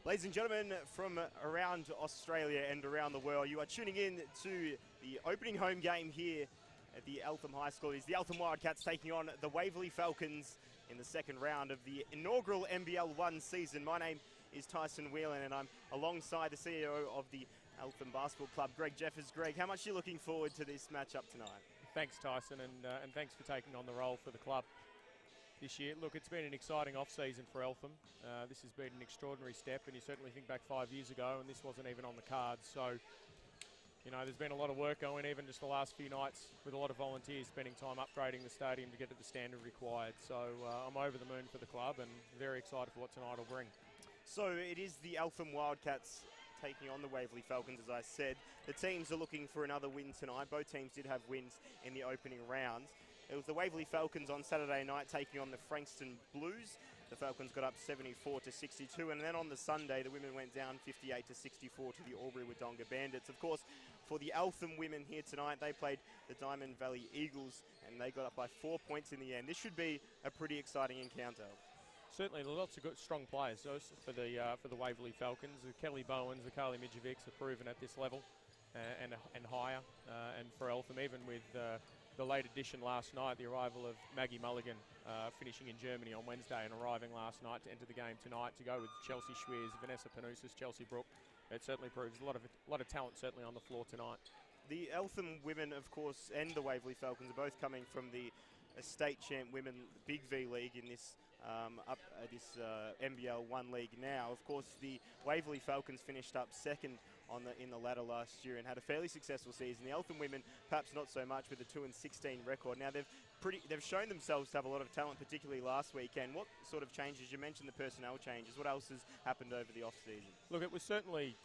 Ladies and gentlemen from around Australia and around the world, you are tuning in to the opening home game here at the Eltham High School. It's the Eltham Wildcats taking on the Waverley Falcons in the second round of the inaugural NBL1 season. My name is Tyson Whelan and I'm alongside the CEO of the Eltham Basketball Club, Greg Jeffers. Greg, how much are you looking forward to this matchup tonight? Thanks, Tyson, and thanks for taking on the role for the club this year. Look, it's been an exciting off-season for Eltham. This has been an extraordinary step, and you certainly think back 5 years ago and this wasn't even on the cards. So, you know, there's been a lot of work going, even just the last few nights, with a lot of volunteers spending time upgrading the stadium to get to the standard required. So I'm over the moon for the club and very excited for what tonight will bring. So it is the Eltham Wildcats taking on the Waverley Falcons, as I said. The teams are looking for another win tonight. Both teams did have wins in the opening rounds. It was the Waverley Falcons on Saturday night taking on the Frankston Blues. The Falcons got up 74-62, and then on the Sunday, the women went down 58-64 to the Albury-Wodonga Bandits. Of course, for the Eltham women here tonight, they played the Diamond Valley Eagles, and they got up by 4 points in the end. This should be a pretty exciting encounter. Certainly, lots of good, strong players for the Waverley Falcons. The Kelly Bowens, the Carly Midjevics have proven at this level and higher. And for Eltham, even with the late addition last night, the arrival of Maggie Mulligan, finishing in Germany on Wednesday and arriving last night to enter the game tonight to go with Chelsea Schweers, Vanessa Panousis, Chelsea Brook. It certainly proves a lot of talent certainly on the floor tonight. The Eltham women, of course, and the Waverley Falcons are both coming from the state champ women Big V League in this NBL1 league now. Of course, the Waverley Falcons finished up second in the ladder last year and had a fairly successful season. The Eltham women, perhaps not so much, with a 2-16 record. Now they've shown themselves to have a lot of talent, particularly last weekend. What sort of changes? You mentioned the personnel changes. What else has happened over the off season? Look, it was certainly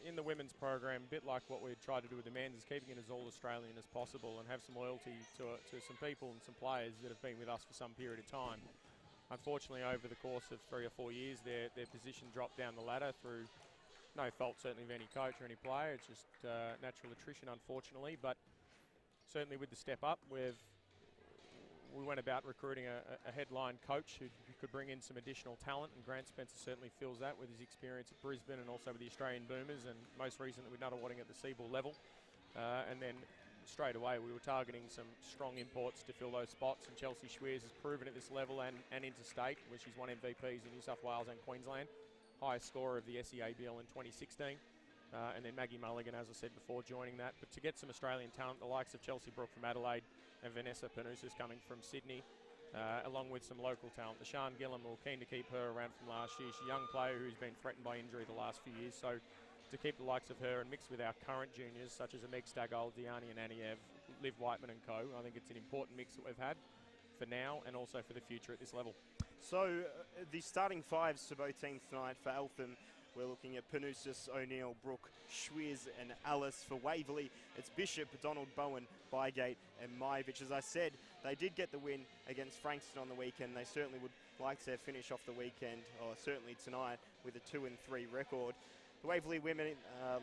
in the women's program, a bit like what we tried to do with the men's, is keeping it as all Australian as possible and have some loyalty to some people and some players that have been with us for some period of time. Unfortunately, over the course of 3 or 4 years, their position dropped down the ladder through no fault certainly of any coach or any player. It's just natural attrition, unfortunately. But certainly with the step up, we went about recruiting a headline coach who could bring in some additional talent, and Grant Spencer certainly fills that with his experience at Brisbane and also with the Australian Boomers, and most recently with Nunawading at the Seabull level. And then straight away we were targeting some strong imports to fill those spots, and Chelsea Schweers has proven at this level and interstate, where she's won MVPs in New South Wales and Queensland, highest scorer of the SEABL in 2016. And then Maggie Mulligan, as I said before, joining that. But to get some Australian talent, the likes of Chelsea Brook from Adelaide and Vanessa Panousis coming from Sydney, along with some local talent. The Sian Gillam, we're keen to keep her around from last year. She's a young player who's been threatened by injury the last few years. So to keep the likes of her and mix with our current juniors, such as Meg Staggold, Diani and Aniev, Liv Whiteman and co, I think it's an important mix that we've had for now and also for the future at this level. So the starting fives for both teams tonight for Eltham, we're looking at Panousis, O'Neill, Brook, Schweers and Alice. For Waverley, it's Bishop, Donald, Bowen, Bygate and Majevich. As I said, they did get the win against Frankston on the weekend. They certainly would like to finish off the weekend, or certainly tonight, with a 2-3 record. The Waverley women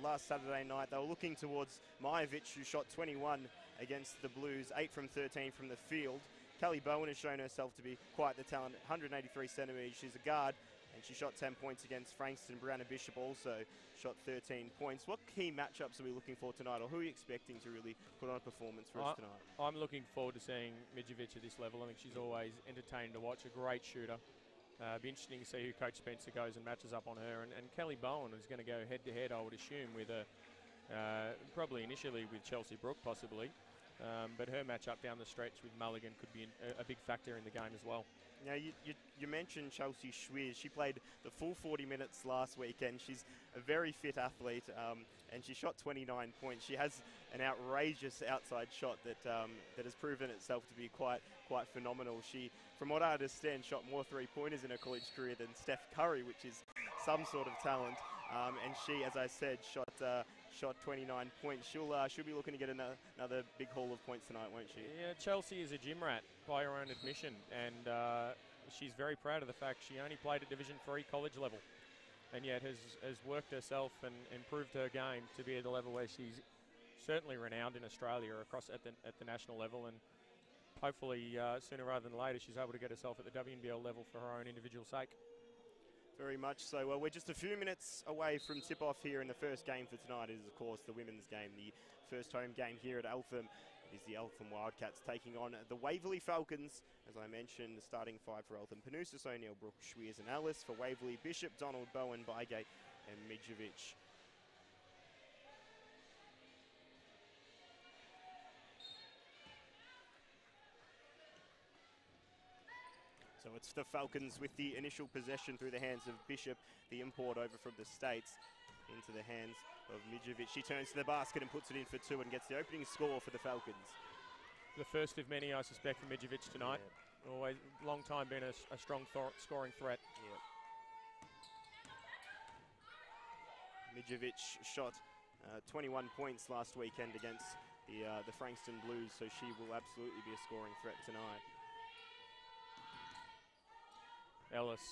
last Saturday night, they were looking towards Majevich, who shot 21 against the Blues, 8 from 13 from the field. Kelly Bowen has shown herself to be quite the talent, 183 centimetres. She's a guard, and she shot 10 points against Frankston. Brianna Bishop also shot 13 points. What key matchups are we looking for tonight, or who are you expecting to really put on a performance for us tonight? I'm looking forward to seeing Midjevic at this level. I think she's always entertaining to watch, a great shooter. Be interesting to see who Coach Spencer goes and matches up on her. And Kelly Bowen is going to go head-to-head, I would assume, with probably initially with Chelsea Brook, possibly. But her matchup down the stretch with Mulligan could be a big factor in the game as well. Now, you mentioned Chelsea Schweers. She played the full 40 minutes last weekend. She's a very fit athlete, and she shot 29 points. She has an outrageous outside shot that has proven itself to be quite phenomenal. She, from what I understand, shot more three-pointers in her college career than Steph Curry, which is some sort of talent. And she, as I said, shot 29 points. She'll be looking to get another big haul of points tonight, won't she? Yeah, Chelsea is a gym rat by her own admission, and she's very proud of the fact she only played at Division 3 college level, and yet has worked herself and improved her game to be at the level where she's certainly renowned in Australia across at the national level, and hopefully sooner rather than later she's able to get herself at the WNBL level for her own individual sake. Very much so. Well, we're just a few minutes away from tip-off here in the first game for tonight. It is, of course, the women's game. The first home game here at Eltham is the Eltham Wildcats taking on the Waverley Falcons. As I mentioned, the starting five for Eltham: Panousis, O'Neill, Brooke, Schweers and Ellis. For Waverley: Bishop, Donald, Bowen, Bygate and Midjovic. So it's the Falcons with the initial possession through the hands of Bishop, the import over from the States, into the hands of Midjovic. She turns to the basket and puts it in for two and gets the opening score for the Falcons. The first of many, I suspect, for Midjovic tonight. Yeah. Always, long time been a strong scoring threat. Yeah. Midjovic shot 21 points last weekend against the Frankston Blues, so she will absolutely be a scoring threat tonight. Ellis,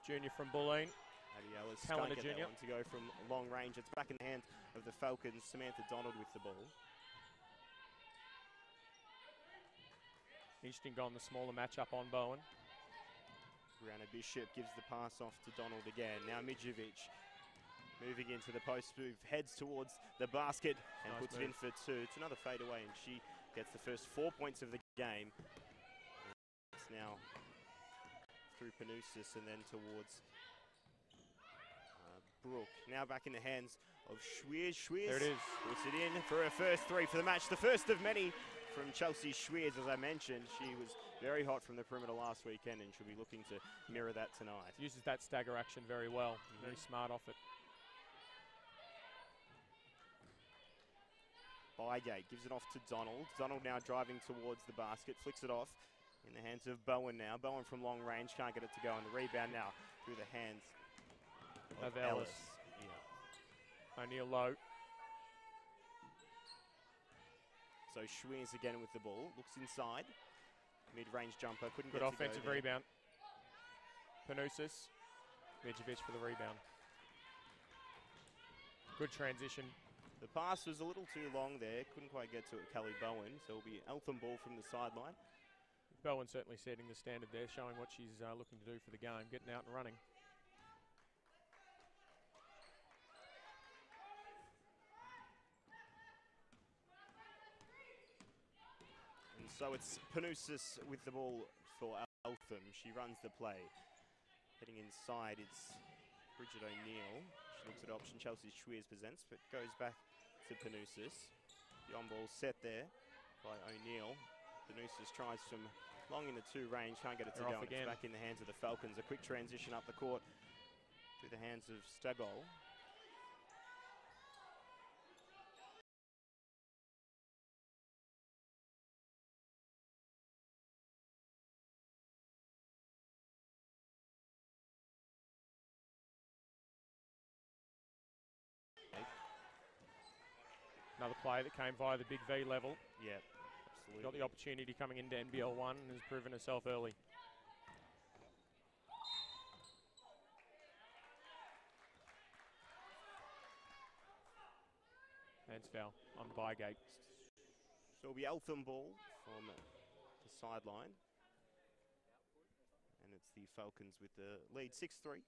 junior from Bulleen. Abby Ellis can't get junior. That one to go from long range. It's back in the hands of the Falcons. Samantha Donald with the ball. Interesting on the smaller matchup on Bowen. Brianna Bishop gives the pass off to Donald again. Now Midjovic moving into the post move, heads towards the basket and puts it in for two. It's another fade away and she gets the first 4 points of the game. It's now through Panousis and then towards Brooke. Now back in the hands of Schweers. There it is. Puts it in for her first three for the match. The first of many from Chelsea Schweers, as I mentioned. She was very hot from the perimeter last weekend and she'll be looking to mirror that tonight. Uses that stagger action very well. Very smart off it. Bygate gives it off to Donald. Donald now driving towards the basket, flicks it off in the hands of Bowen now. Bowen from long range, can't get it to go, and the rebound now through the hands of Ellis. Yeah. O'Neill low. So Schweers again with the ball, looks inside. Mid-range jumper, couldn't Good get to go offensive there. rebound. Panousis, Midjovic for the rebound. Good transition. The pass was a little too long there, couldn't quite get to it, Kelly Bowen, so it'll be Eltham ball from the sideline. Bowen certainly setting the standard there, showing what she's looking to do for the game, getting out and running. And so it's Panousis with the ball for Eltham. She runs the play. Heading inside, it's Bridget O'Neill. She looks at option Chelsea Schweers presents, but goes back to Panousis. The on-ball set there by O'Neill. Panousis tries from long in the two range, can't get it to go. And it's back in the hands of the Falcons. A quick transition up the court through the hands of Stagol. Another player that came via the big V level. Yeah, absolutely. Got the opportunity coming into NBL1 and has proven herself early. Hands foul on Bygate. So it'll be Eltham ball from the sideline. And it's the Falcons with the lead 6-3.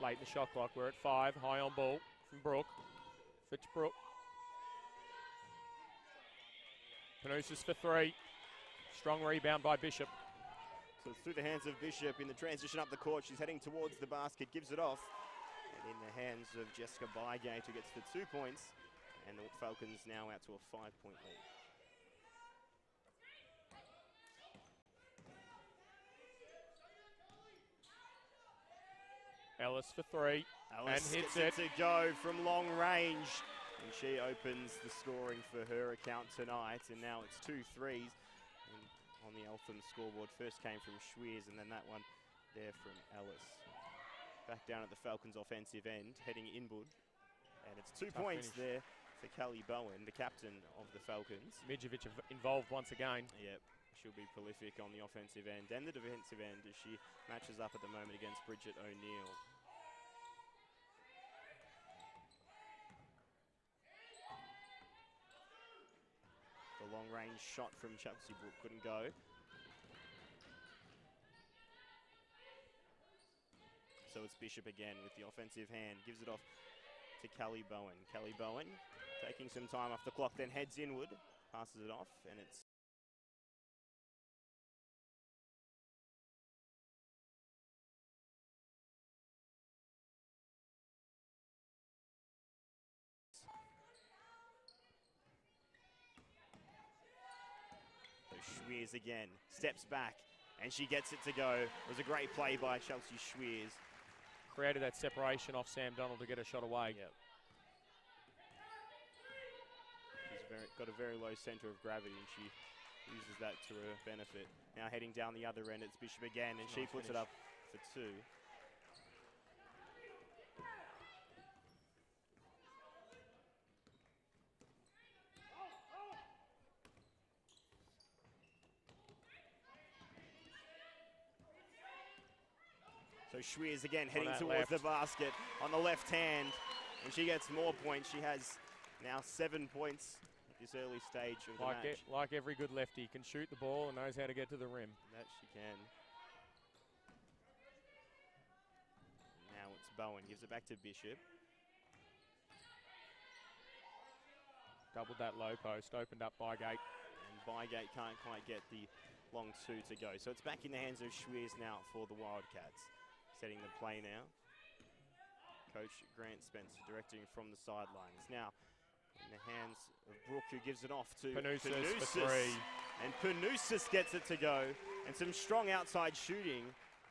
Late in the shot clock, we're at 5, high on ball from Brooke. Fitzbrooke. Panousis for 3. Strong rebound by Bishop. So it's through the hands of Bishop in the transition up the court. She's heading towards the basket, gives it off. And in the hands of Jessica Bygate, who gets the 2 points. And the Falcons now out to a 5-point lead. Ellis for 3. Ellis and hits gets it to go from long range. And she opens the scoring for her account tonight. And now it's 2 threes on the Eltham scoreboard. First came from Schweers and then that one there from Ellis. Back down at the Falcons offensive end, heading inward. And it's 2 points there for Kelly Bowen, the captain of the Falcons. Midjovic involved once again. Yep, she'll be prolific on the offensive end and the defensive end as she matches up at the moment against Bridget O'Neill. long range shot from Chelsea Brook couldn't go. So it's Bishop again with the offensive hand. Gives it off to Kelly Bowen. Kelly Bowen taking some time off the clock, then heads inward. Passes it off, and it's Schweers again, steps back, and she gets it to go. It was a great play by Chelsea Schweers. Created that separation off Sam Donald to get a shot away. Yep. She's got a very low centre of gravity, and she uses that to her benefit. Now heading down the other end, it's Bishop again, and she puts it up for 2. So Schweers again heading towards the basket on the left hand, and she gets more points. She has now 7 points at this early stage of the match. Like every good lefty, can shoot the ball and knows how to get to the rim. That she can. Now it's Bowen, gives it back to Bishop. Doubled that low post, opened up Bygate. And Bygate can't quite get the long 2 to go. So it's back in the hands of Schweers now for the Wildcats. Setting the play now. Coach Grant Spencer directing from the sidelines. Now in the hands of Brooke, who gives it off to Panousis for 3. And Panousis gets it to go. And some strong outside shooting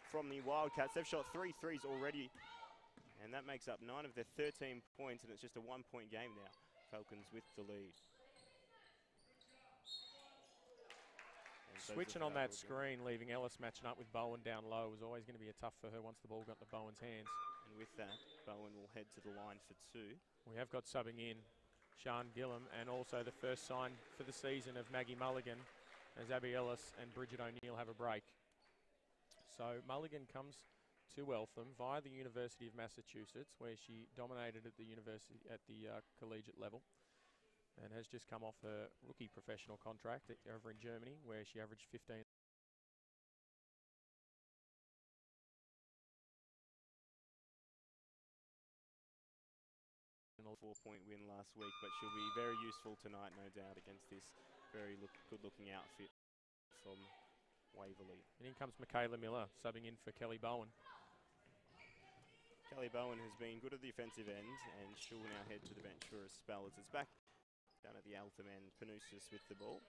from the Wildcats. They've shot 3 threes already. And that makes up 9 of their 13 points, and it's just a 1-point game now. Falcons with the lead. Switching on that screen, leaving Ellis matching up with Bowen down low was always going to be a tough for her once the ball got into Bowen's hands. And with that, Bowen will head to the line for 2. We have got subbing in Sian Gillum, and also the first sign for the season of Maggie Mulligan, as Abby Ellis and Bridget O'Neill have a break. So Mulligan comes to Eltham via the University of Massachusetts, where she dominated at the collegiate level, and has just come off her rookie professional contract over in Germany, where she averaged 15. A 4-point win last week, but she'll be very useful tonight, no doubt, against this very good-looking outfit from Waverley. And in comes Michaela Miller, subbing in for Kelly Bowen. Kelly Bowen has been good at the offensive end, and she'll now head to the bench for a spell as it's back down at the Eltham end. Panousis with the ball.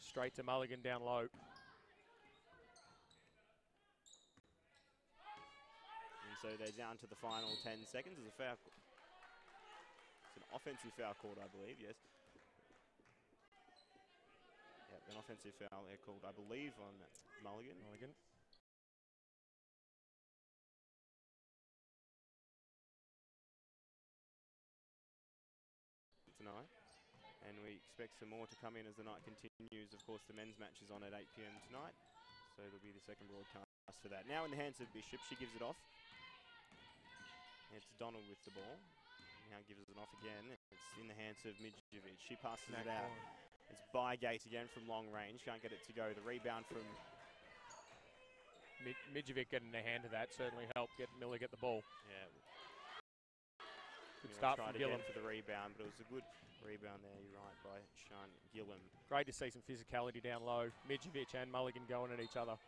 Straight to Mulligan down low. And so they're down to the final 10 seconds. There's a foul. It's an offensive foul called, I believe, yes. Yep, an offensive foul there called, I believe, on Mulligan. Tonight, and we expect some more to come in as the night continues. Of course, the men's match is on at 8 p.m. tonight, so there'll be the second broadcast for that. Now in the hands of Bishop, she gives it off. It's Donald with the ball. Now gives it off again. It's in the hands of Midjovic. She passes it out. It's Bygate again from long range. Can't get it to go. The rebound from Midjovic getting a hand of that certainly helped Miller get the ball. Yeah. Good start from Gillum for the rebound, but it was a good rebound there, you're right, by Sian Gillum. Great to see some physicality down low. Midjovic and Mulligan going at each other.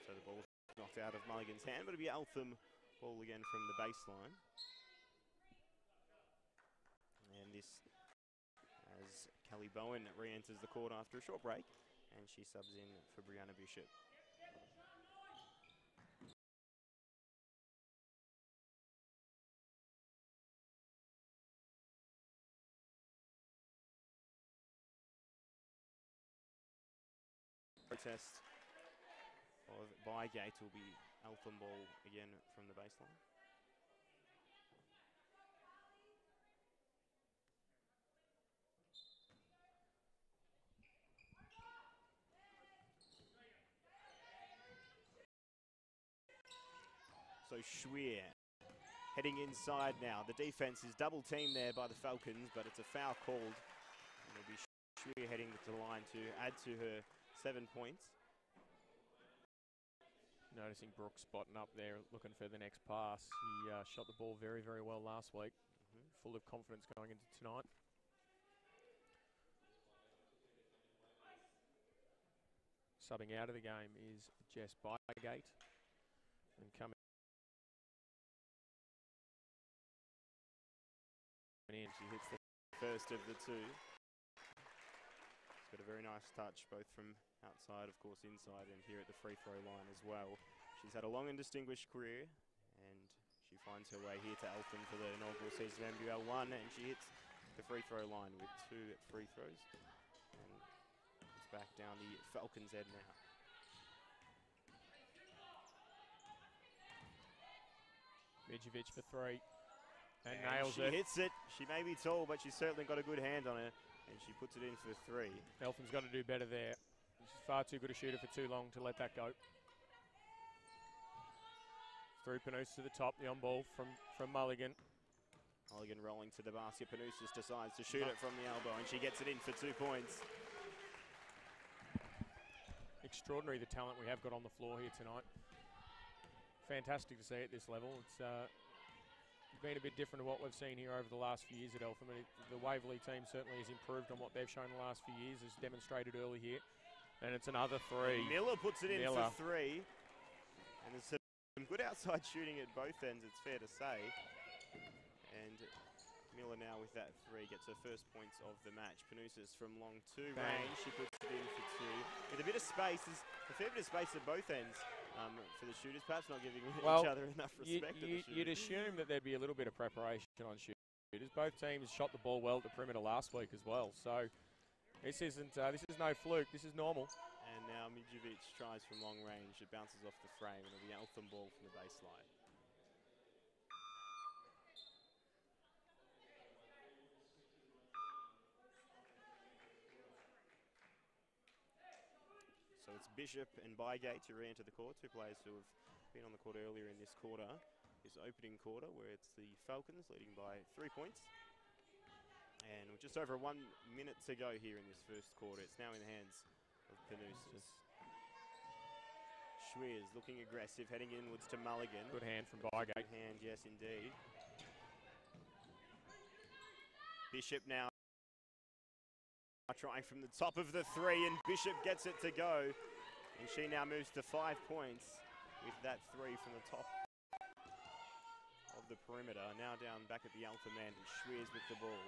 So the ball's knocked out of Mulligan's hand, but it'll be Eltham ball again from the baseline. And this as Kelly Bowen re-enters the court after a short break, and she subs in for Brianna Bishop. Protest of Bygate will be Eltham ball again from the baseline. So Schweer heading inside now. The defense is double teamed there by the Falcons, but it's a foul called. And it'll be Schwier heading to the line to add to her 7 points. Noticing Brooks spotting up there, looking for the next pass. He shot the ball very, very well last week. Full of confidence going into tonight. Subbing out of the game is Jess Bygate. And coming in, she hits the first of the two. She's got a very nice touch, both from outside, of course, inside, and here at the free throw line as well. She's had a long and distinguished career, and she finds her way here to Eltham for the inaugural season of NBL1, and she hits the free throw line with 2 free throws. And it's back down the Falcons' end now. Midjevic for 3. And nails she it. Hits it. She may be tall, but she's certainly got a good hand on her, and she puts it in for 3. Eltham's got to do better there. She's far too good a shooter for too long to let that go. Through Panus to the top, the on ball from Mulligan. Mulligan rolling to the basket. Panousis decides to shoot it from the elbow, and she gets it in for 2 points. Extraordinary the talent we have got on the floor here tonight. Fantastic to see at this level. It's been a bit different to what we've seen here over the last few years at Eltham. The Waverley team certainly has improved on what they've shown the last few years, as demonstrated early here. And it's another 3. And Miller puts it in for 3. And there's some good outside shooting at both ends, it's fair to say. And Miller now with that 3 gets her first points of the match. Panousis from long 2 range, she puts it in for 2. With a bit of space, there's a fair bit of space at both ends for the shooters, perhaps not giving each other enough respect. You'd assume that there'd be a little bit of preparation on shooters. Both teams shot the ball well at the perimeter last week as well, so this is no fluke, this is normal. And now Midjevic tries from long range, it bounces off the frame, and it'll be Eltham ball from the baseline. So it's Bishop and Bygate to re-enter the court, 2 players who have been on the court earlier in this quarter. This opening quarter, where it's the Falcons leading by 3 points. And with just over 1 minute to go here in this first quarter, it's now in the hands of Panousis. Schwier's looking aggressive, heading inwards to Mulligan. Good hand from Bygate. Good hand, yes indeed. Bishop now trying from the top of the 3, and Bishop gets it to go. And she now moves to 5 points with that 3 from the top of the perimeter. Now down back at the Eltham end, and Schwier's with the ball.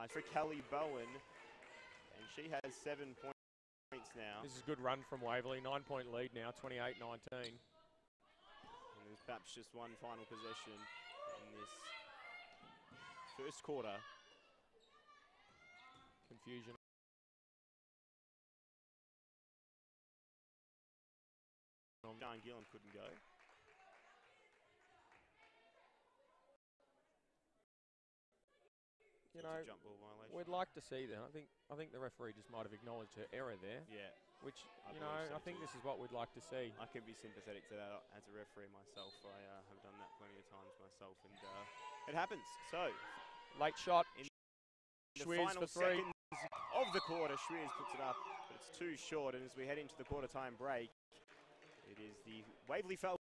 For Kelly Bowen, and she has 7 points now. This is a good run from Waverley, 9-point lead now, 28-19. And there's perhaps just one final possession in this first quarter. Confusion. John Gillam couldn't go. You know, jump ball violation. We'd like to see that. I think the referee just might have acknowledged her error there. Yeah. Which, I think this is what we'd like to see. I can be sympathetic to that as a referee myself. I have done that plenty of times myself, and it happens. So, late shot in the final seconds of the quarter, Schwier's puts it up, but it's too short. And as we head into the quarter time break, it is the Waverley Falcons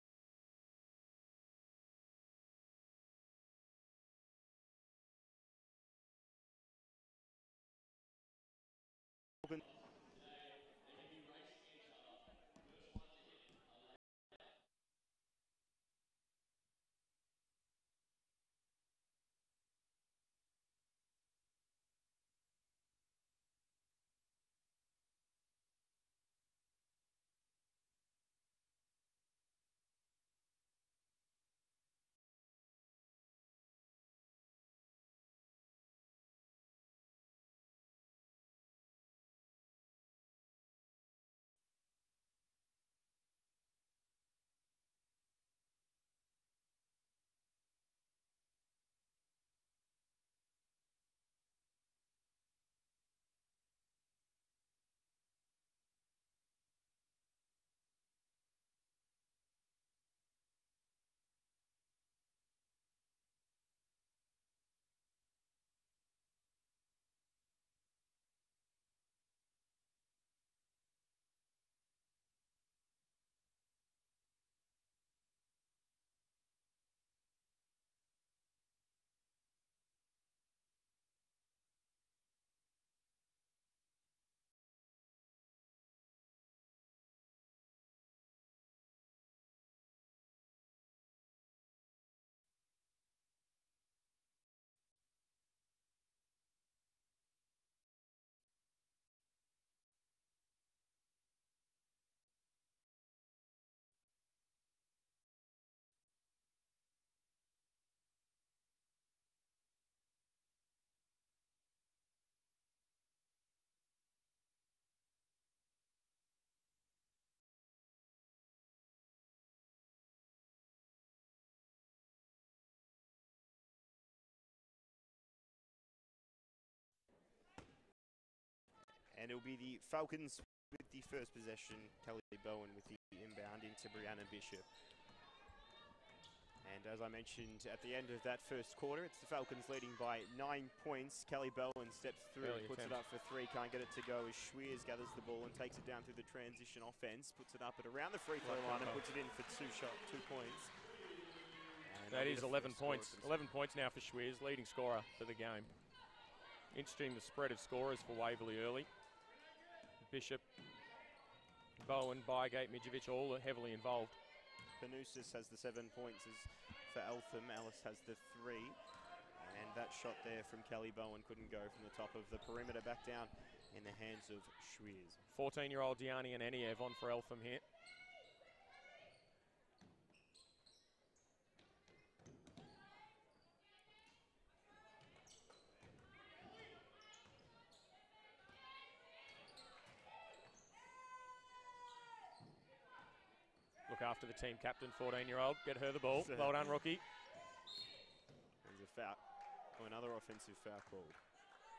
And it'll be the Falcons with the first possession. Kelly Bowen with the inbound into Brianna Bishop. And as I mentioned at the end of that first quarter, it's the Falcons leading by 9 points. Kelly Bowen steps through, puts it up for three, can't get it to go as Schweers gathers the ball and takes it down through the transition offense, puts it up at around the free throw line and puts it in for 2 points. And that is 11 points. 11 points now for Schweers, leading scorer for the game. Interesting the spread of scorers for Waverley early. Bishop, Bowen, Bygate, Midjovic, all heavily involved. Panousis has the 7 points for Eltham. Ellis has the 3. And that shot there from Kelly Bowen couldn't go from the top of the perimeter, back down in the hands of Schweers. 14-year-old Diani and Eniev on for Eltham here. Look after the team captain, 14-year-old. Get her the ball. Well done, rookie. There's a foul. Oh, another offensive foul call.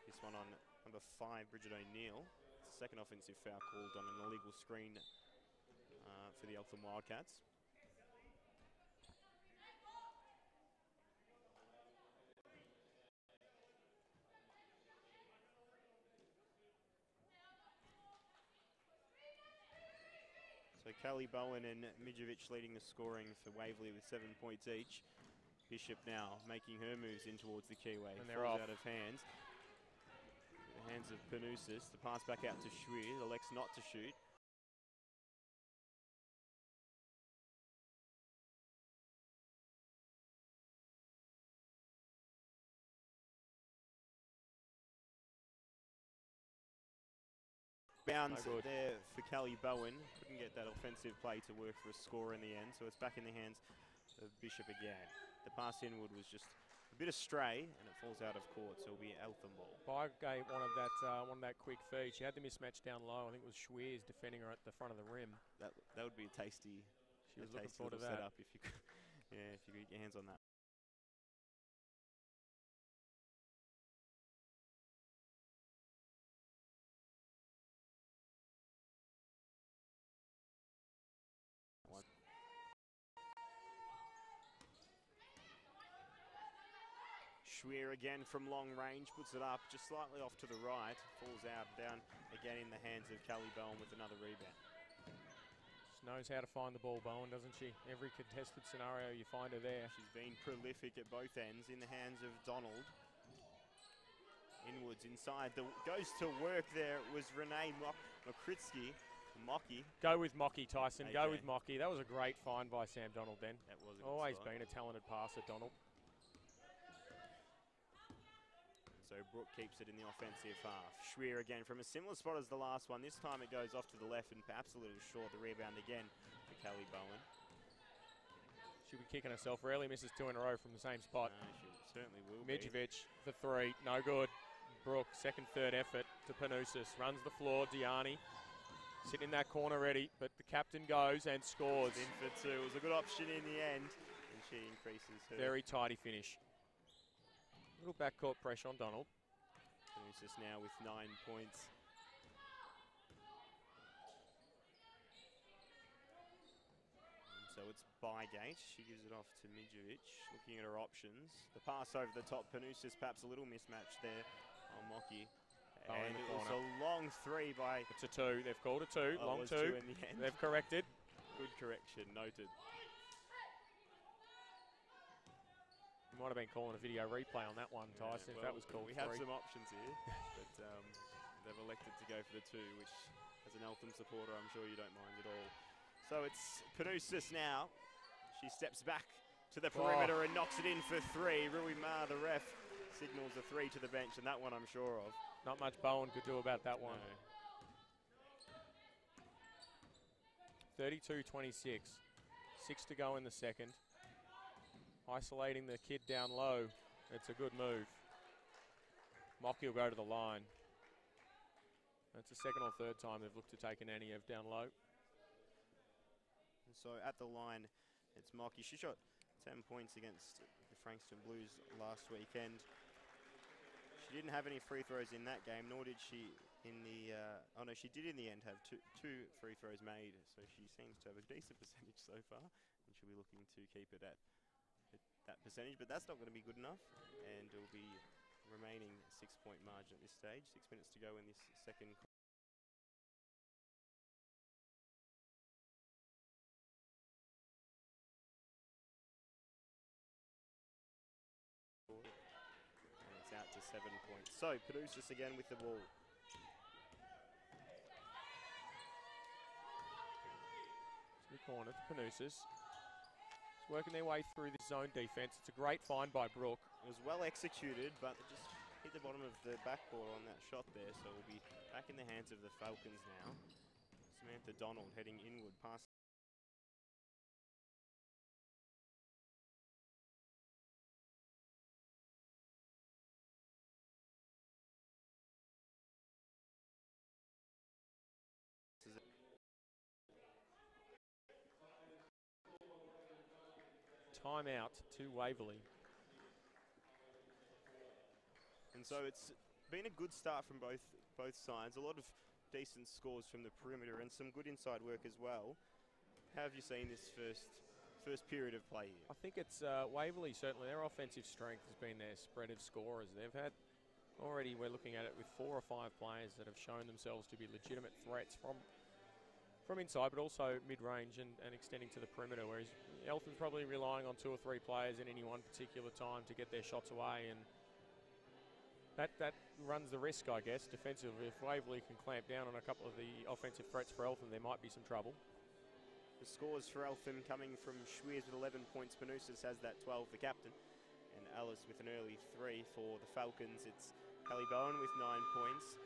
This one on number 5, Bridget O'Neill. Second offensive foul called on an illegal screen for the Eltham Wildcats. So Kelly Bowen and Midjovic leading the scoring for Waverley with 7 points each. Bishop now making her moves in towards the keyway. And they're off. Out of hands. The hands of Panousis. The pass back out to Schweers. Elects not to shoot. Bounds there for Kelly Bowen. Couldn't get that offensive play to work for a score in the end, so it's back in the hands of Bishop again. The pass inward was just a bit astray, and it falls out of court, so it'll be Eltham ball. Bygate wanted that quick feed. She had the mismatch down low. I think it was Schweers defending her at the front of the rim. That would be a tasty. She was looking forward to that. Setup if you could, yeah, if you could get your hands on that. Schweer again from long range, puts it up just slightly off to the right, falls out, down again in the hands of Kelly Bowen with another rebound. She knows how to find the ball, Bowen, doesn't she? Every contested scenario, you find her there. She's been prolific at both ends, in the hands of Donald. Inwards, inside, goes to work there. It was Renee Mokritsky. Mocky. Go with Mocky, Tyson. Okay. Go with Mocky. That was a great find by Sam Donald then. That was a good Always spot. been a talented passer, Donald. So Brooke keeps it in the offensive half. Schweer again from a similar spot as the last one. This time it goes off to the left and perhaps a little short. The rebound again for Kelly Bowen. She'll be kicking herself. Rarely misses 2 in a row from the same spot. She certainly will. Midjovic for 3. No good. Brooke, second, third effort to Panousis. Runs the floor. Diani sitting in that corner ready, but the captain goes and scores. In for 2. It was a good option in the end, and she increases her. Very tidy finish. Little backcourt pressure on Donald. Panousis now with 9 points. So it's Bygate. She gives it off to Midjovic, looking at her options. The pass over the top. Panousis perhaps a little mismatch there on Mocky. And it was a long 3 by... It's a 2. They've called a 2. Long 2. In the end. They've corrected. Good correction. Noted. You might have been calling a video replay on that one, Tyson, if that was called. We have some options here, but they've elected to go for the 2, which as an Eltham supporter, I'm sure you don't mind at all. So it's Panousis now. She steps back to the perimeter and knocks it in for 3. Rui Ma, the ref, signals a 3 to the bench, and that one I'm sure of. Not much Bowen could do about that one. No. 32-26. 6 to go in the second. Isolating the kid down low. It's a good move. Mocky will go to the line. That's the second or third time they've looked to take an Eniev down low. And so at the line, it's Mocky. She shot 10 points against the Frankston Blues last weekend. She didn't have any free throws in that game, nor did she in the, oh no, she did in the end have two free throws made, so she seems to have a decent percentage so far, and she'll be looking to keep it at that percentage, but that's not going to be good enough, and it'll be remaining 6-point margin at this stage. 6 minutes to go in this second quarter. And it's out to 7 points. So Panusis again with the ball. To the corner to Panusis. It's working their way through the zone defense. It's a great find by Brooke. It was well executed, but it just hit the bottom of the backboard on that shot there, so we'll be back in the hands of the Falcons now. Samantha Donald heading inward past. Timeout to Waverley. And so it's been a good start from both sides. A lot of decent scores from the perimeter and some good inside work as well. How have you seen this first period of play here? I think it's Waverley, certainly their offensive strength has been their spread of scorers. They've had already, we're looking at it with 4 or 5 players that have shown themselves to be legitimate threats from inside, but also mid-range and extending to the perimeter, whereas Eltham's probably relying on 2 or 3 players in any one particular time to get their shots away, and that runs the risk, I guess, defensively. If Waverley can clamp down on a couple of the offensive threats for Eltham, there might be some trouble. The scores for Eltham coming from Schweers with 11 points. Panusis has that 12, the captain, and Alice with an early 3 for the Falcons. It's Kelly Bowen with 9 points.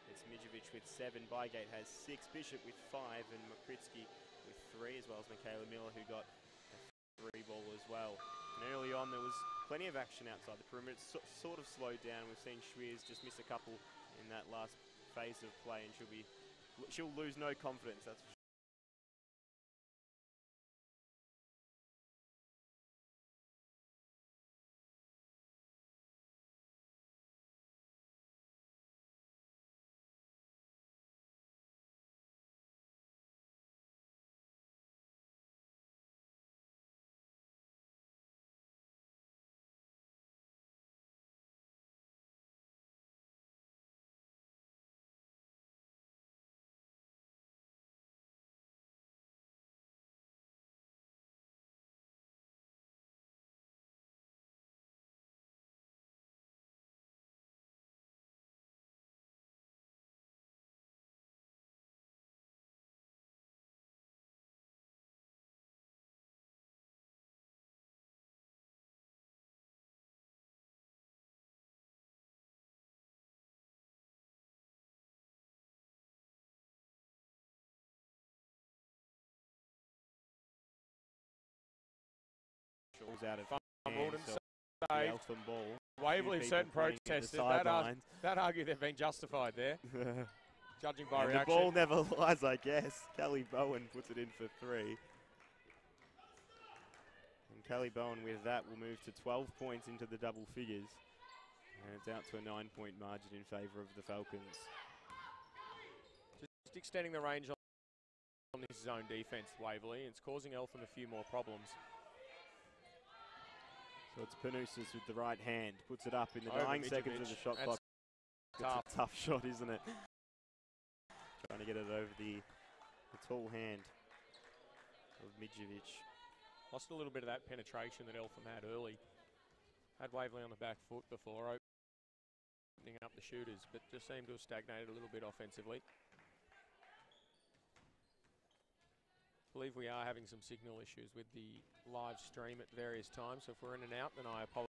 It's Mijovic with 7, Bygate has 6, Bishop with 5, and Makritsky with 3, as well as Michaela Miller, who got a 3 ball as well. And early on, there was plenty of action outside the perimeter. It's sort of slowed down. We've seen Schweers just miss a couple in that last phase of play, and she'll lose no confidence, that's for sure. Out of fumbled and so saved. Eltham ball. Waverley have certain protested. That argue they've been justified there. Judging by and reaction. The ball never lies, I guess. Kelly Bowen puts it in for 3. And Kelly Bowen with that will move to 12 points into the double figures. And it's out to a 9-point margin in favour of the Falcons. Just extending the range on this zone defence, Waverley. It's causing Eltham a few more problems. So it's Panusis with the right hand, puts it up in the 9 seconds of the shot clock. It's a tough shot, isn't it? Trying to get it over the tall hand of Mijovic. Lost a little bit of that penetration that Eltham had early. Had Waverley on the back foot before, opening up the shooters, but just seemed to have stagnated a little bit offensively. I believe we are having some signal issues with the live stream at various times, so if we're in and out, then I apologize.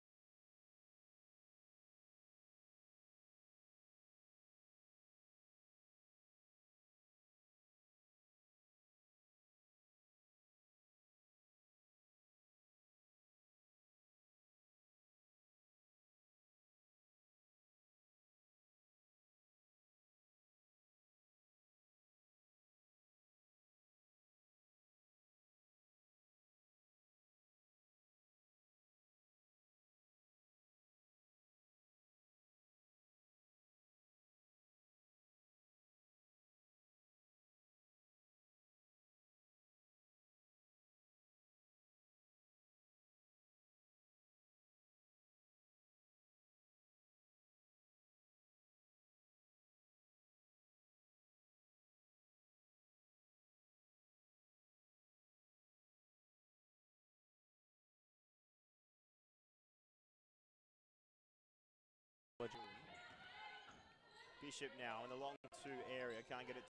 Bishop now in the long two area, can't get it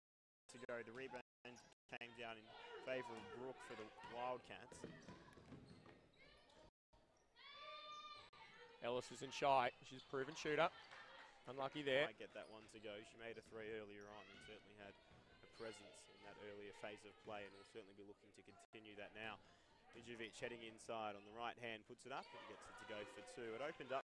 to go. The rebound came down in favour of Brook for the Wildcats. Ellis isn't shy. She's a proven shooter. Unlucky there. Might get that one to go. She made a three earlier on and certainly had a presence in that earlier phase of play, and will certainly be looking to continue that now. Mijovic heading inside on the right hand, puts it up and gets it to go for two. It opened up.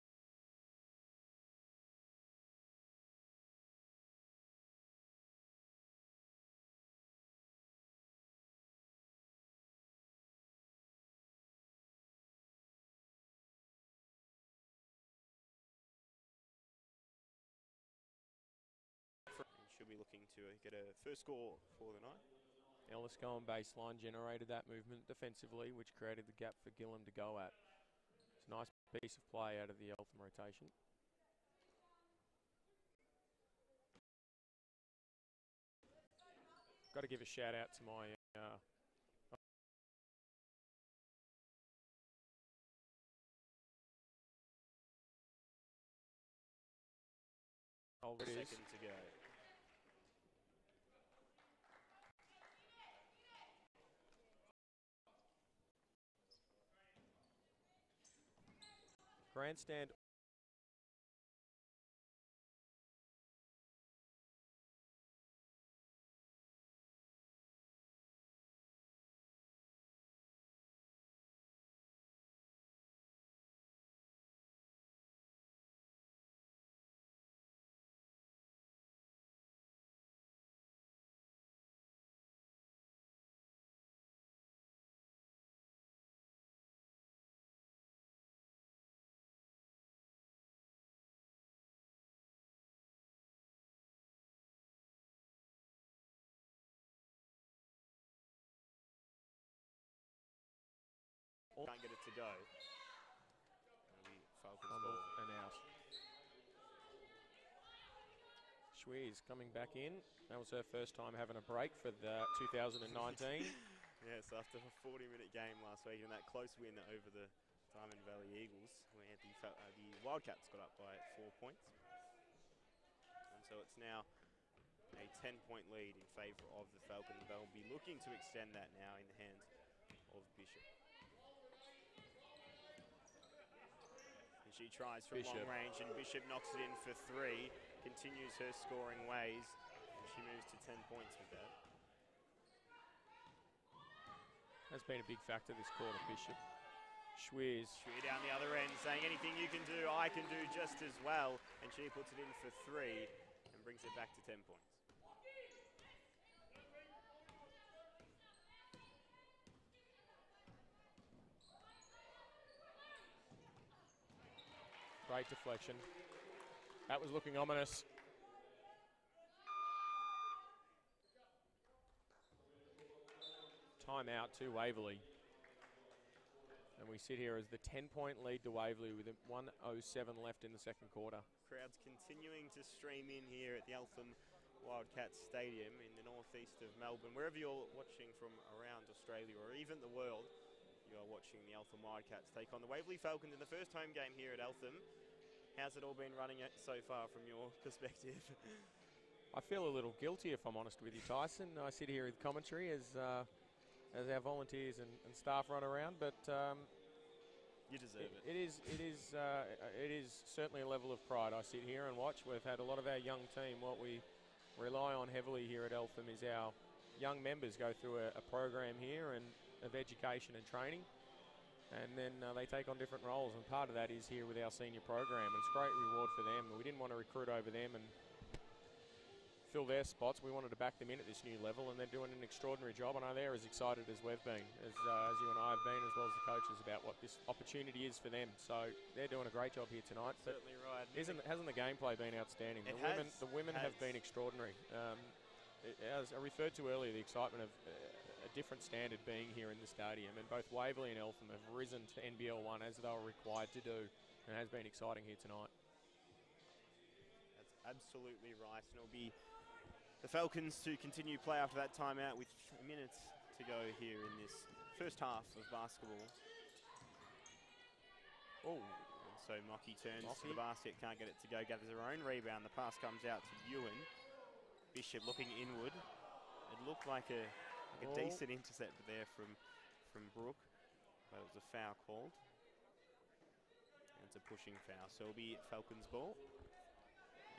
She'll be looking to get a first score for the night. Ellis going baseline, generated that movement defensively, which created the gap for Gillam to go at. It's a nice piece of play out of the Eltham rotation. Got to give a shout out to my Second to go. Grandstand. Can't get it to go. Falcons ball and out. Schweers coming back in. That was her first time having a break for the 2019. Yes, after a 40-minute game last week and that close win over the Diamond Valley Eagles, where the Wildcats got up by 4 points. And so it's now a 10-point lead in favour of the Falcons. They'll be looking to extend that now in the hands of Bishop. And she tries from long range, and Bishop knocks it in for three, continues her scoring ways, and she moves to 10 points with that. That's been a big factor this quarter, Bishop. Schweers. Schweer down the other end, saying anything you can do, I can do just as well. And she puts it in for three and brings it back to 10 points. Great deflection. That was looking ominous. Timeout to Waverley. And we sit here as the 10-point lead to Waverley with 1:07 left in the second quarter. Crowds continuing to stream in here at the Eltham Wildcats Stadium in the northeast of Melbourne. Wherever you're watching from around Australia or even the world, you are watching the Eltham Wildcats take on the Waverley Falcons in the first home game here at Eltham. How's it all been running so far from your perspective? I feel a little guilty, if I'm honest with you, Tyson. I sit here with commentary as our volunteers and staff run around, but you deserve it. It is certainly a level of pride. I sit here and watch. We've had a lot of our young team. What we rely on heavily here at Eltham is our young members go through a program here and of education and training, and then they take on different roles, and part of that is here with our senior program. And it's a great reward for them. We didn't want to recruit over them and fill their spots. We wanted to back them in at this new level, and they're doing an extraordinary job, and they're as excited as we've been, as you and I have been, as well as the coaches, about what this opportunity is for them. So they're doing a great job here tonight. Certainly right. Hasn't the gameplay been outstanding? The women have been extraordinary. As I referred to earlier, the excitement of a different standard being here in the stadium, and both Waverley and Eltham have risen to NBL1 as they were required to do, and it has been exciting here tonight. That's absolutely right, and it'll be the Falcons to continue play after that timeout with a minute to go here in this first half of basketball. Oh, and So Mocky turns to the basket, can't get it to go, gathers her own rebound. The pass comes out to Ewan. Bishop looking inward. It looked like a decent intercept there from Brooke, but it was a foul called. And it's a pushing foul, so it'll be Falcons ball.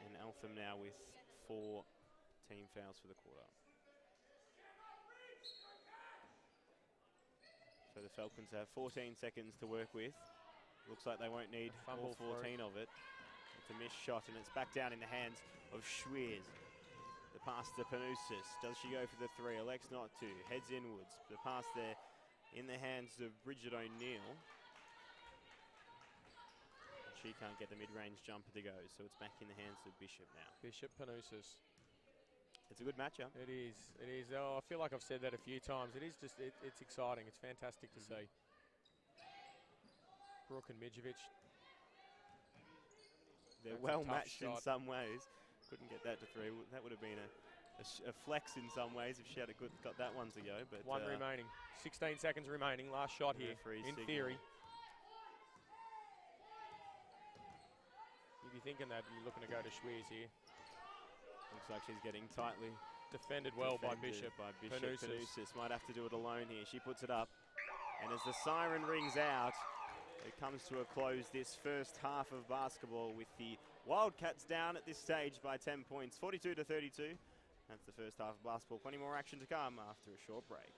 And Eltham now with 4 team fouls for the quarter. So the Falcons have 14 seconds to work with. Looks like they won't need all 14 of it. It's a missed shot, and it's back down in the hands of Schweers. The pass to Panousis. Does she go for the 3? Elects not to. Heads inwards. The pass there in the hands of Bridget O'Neill. She can't get the mid-range jumper to go, so it's back in the hands of Bishop now. Bishop Panousis. It's a good matchup. It is. It is. Oh, I feel like I've said that a few times. It is just, it's exciting. It's fantastic to see. Brooke and Midjovic. They're well matched in some ways. Couldn't get that to 3. That would have been a flex in some ways if she had got that one to go. But 1 remaining. 16 seconds remaining. Last shot here. In theory. You'd be thinking that you're looking to go to Schweers here. Looks like she's getting tightly defended well by Bishop. Panousis might have to do it alone here. She puts it up. And as the siren rings out, it comes to a close this first half of basketball with the Wildcats down at this stage by 10 points, 42-32. That's the first half of basketball. Plenty more action to come after a short break.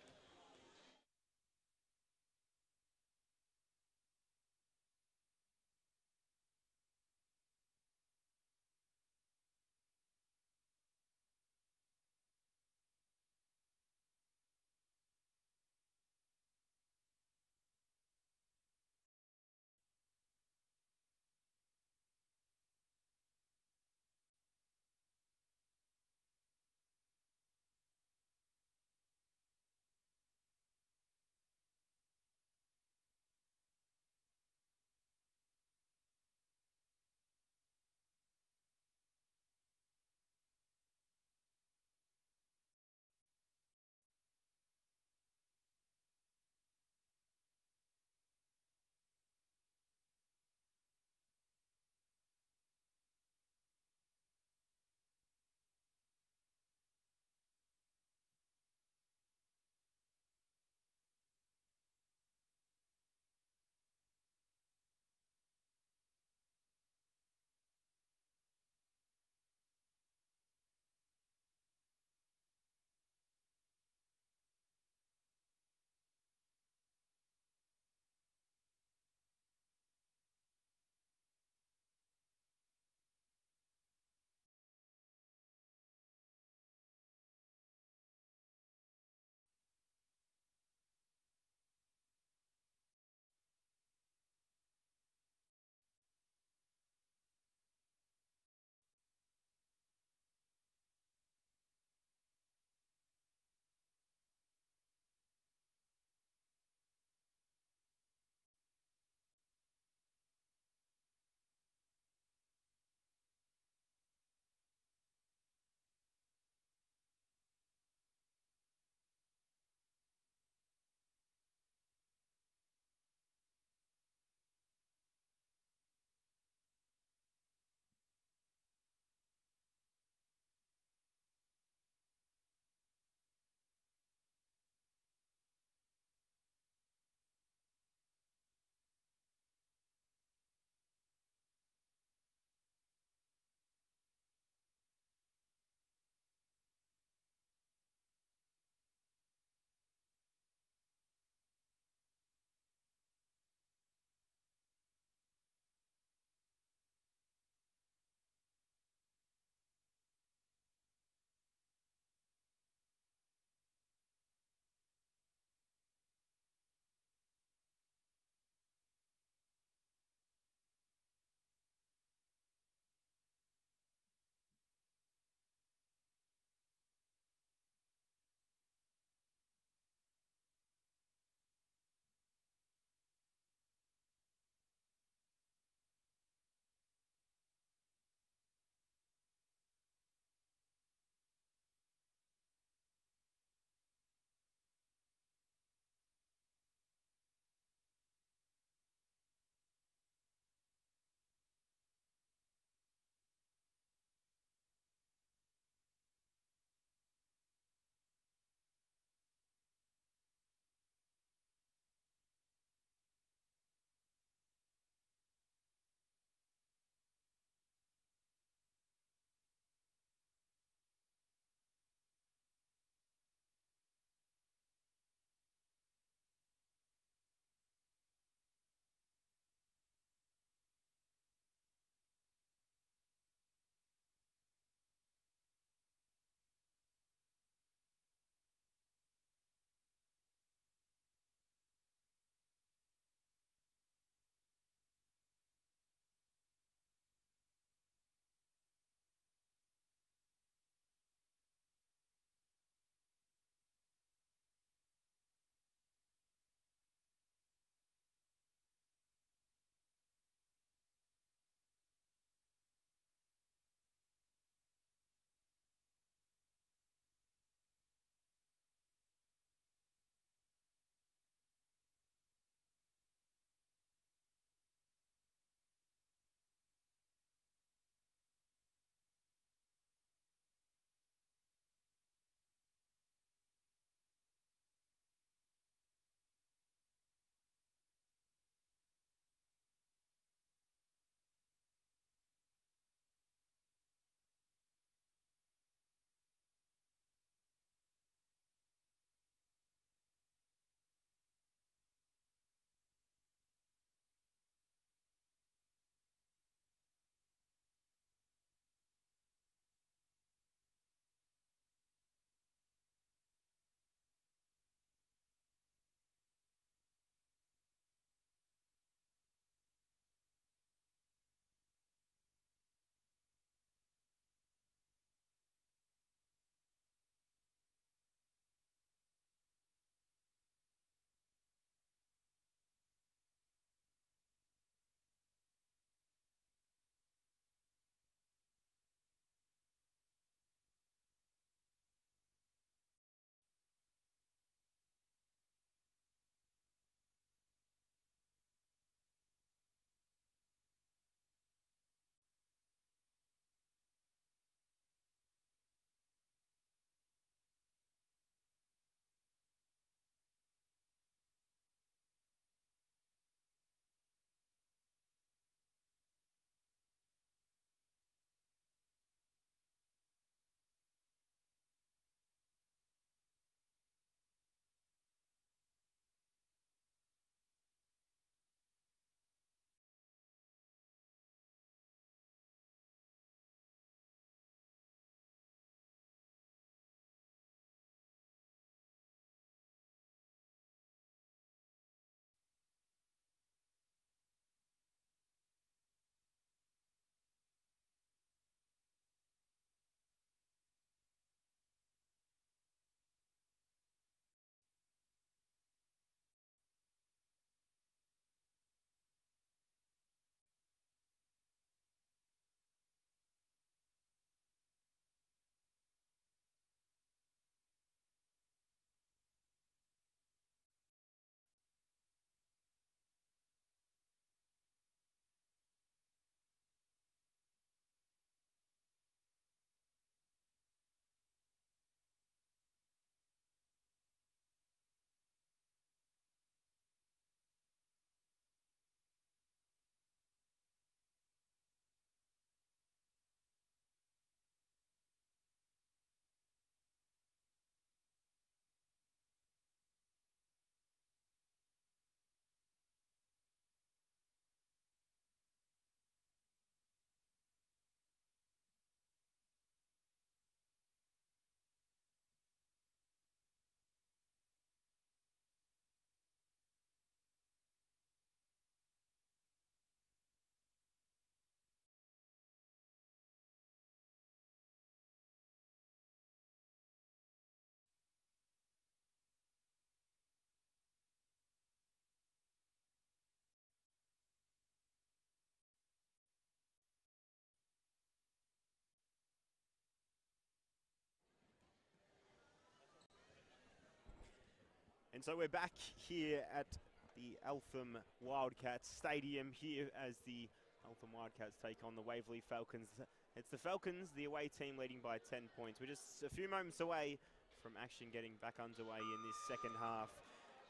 And so we're back here at the Eltham Wildcats Stadium here as the Eltham Wildcats take on the Waverley Falcons. It's the Falcons, the away team, leading by 10 points. We're just a few moments away from action getting back underway in this second half.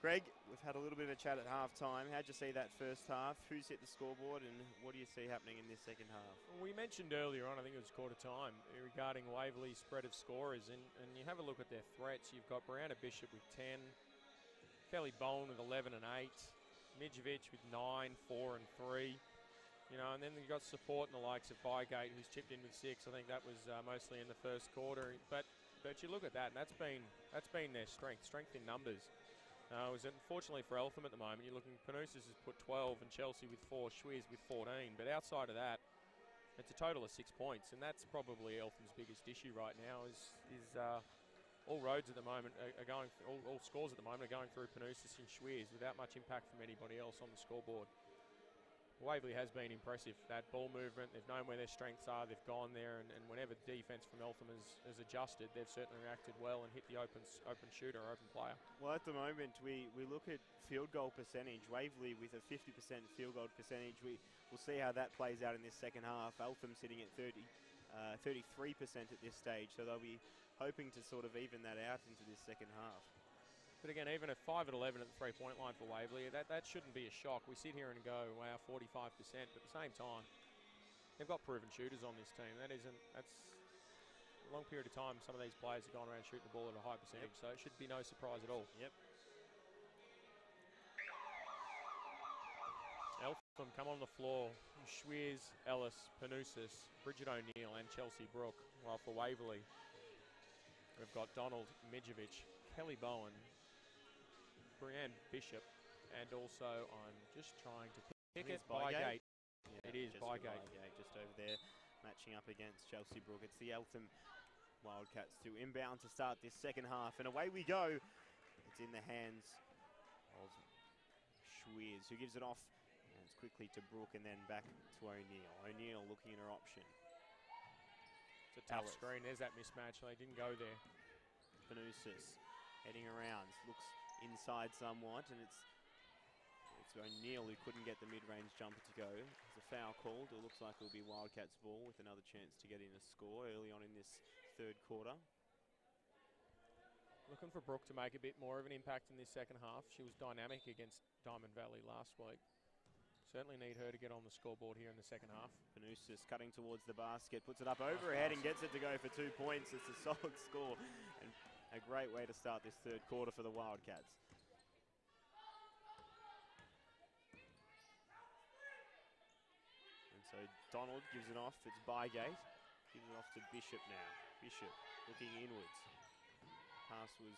Greg, we've had a little bit of a chat at half-time. How'd you see that first half? Who's hit the scoreboard and what do you see happening in this second half? Well, we mentioned earlier on, I think it was quarter time, regarding Waverley's spread of scorers, and you have a look at their threats. You've got Brianna Bishop with 10, Kelly Bowen with 11 and 8, Midjovic with 9, 4 and 3. You know, and then you've got support in the likes of Bygate, who's chipped in with 6. I think that was mostly in the first quarter. But you look at that, and that's been their strength in numbers. It was unfortunately for Eltham at the moment. You're looking, Panusis has put 12 and Chelsea with 4, Schwiz with 14. But outside of that, it's a total of 6 points, and that's probably Eltham's biggest issue right now. Is all roads at the moment are going, all scores at the moment are going through Panusis and Schwiz without much impact from anybody else on the scoreboard. Waverley has been impressive. That ball movement, they've known where their strengths are, they've gone there, and whenever defence from Eltham has adjusted, they've certainly reacted well and hit the open shooter or open player. Well, at the moment, we look at field goal percentage. Waverley with a 50% field goal percentage. We'll see how that plays out in this second half. Eltham sitting at 33% at this stage, so they'll be hoping to sort of even that out into this second half. But again, even at 5 at 11 at the three-point line for Waverley, that shouldn't be a shock. We sit here and go, wow, 45%. But at the same time, they've got proven shooters on this team. That's a long period of time. Some of these players have gone around shooting the ball at a high percentage, so it should be no surprise at all. Yep. Eltham come on the floor. Schwiz, Ellis, Panusis, Bridget O'Neill, and Chelsea Brook. While for Waverley, we've got Donald, Midjovic, Kelly Bowen, Brianne Bishop, and also I'm just trying to pick it. Bygate. Yeah, it is Bygate. Just over there, matching up against Chelsea Brook. It's the Eltham Wildcats to inbound to start this second half, and away we go. It's in the hands of Schwiz, who gives it off, and it's quickly to Brook, and then back to O'Neill. O'Neill looking at her option. It's a tough screen. There's that mismatch. They didn't go there. Panusis heading around, looks inside somewhat, and it's O'Neill who couldn't get the mid-range jumper to go. There's a foul called. It looks like it'll be Wildcats ball with another chance to get in a score early on in this third quarter. Looking for Brook to make a bit more of an impact in this second half. She was dynamic against Diamond Valley last week. Certainly need her to get on the scoreboard here in the second half. Panusis cutting towards the basket, puts it up over her head and gets it to go for 2 points. It's a solid score and a great way to start this third quarter for the Wildcats. And so Donald gives it off. It's Bygate. Gives it off to Bishop now. Bishop looking inwards. Pass was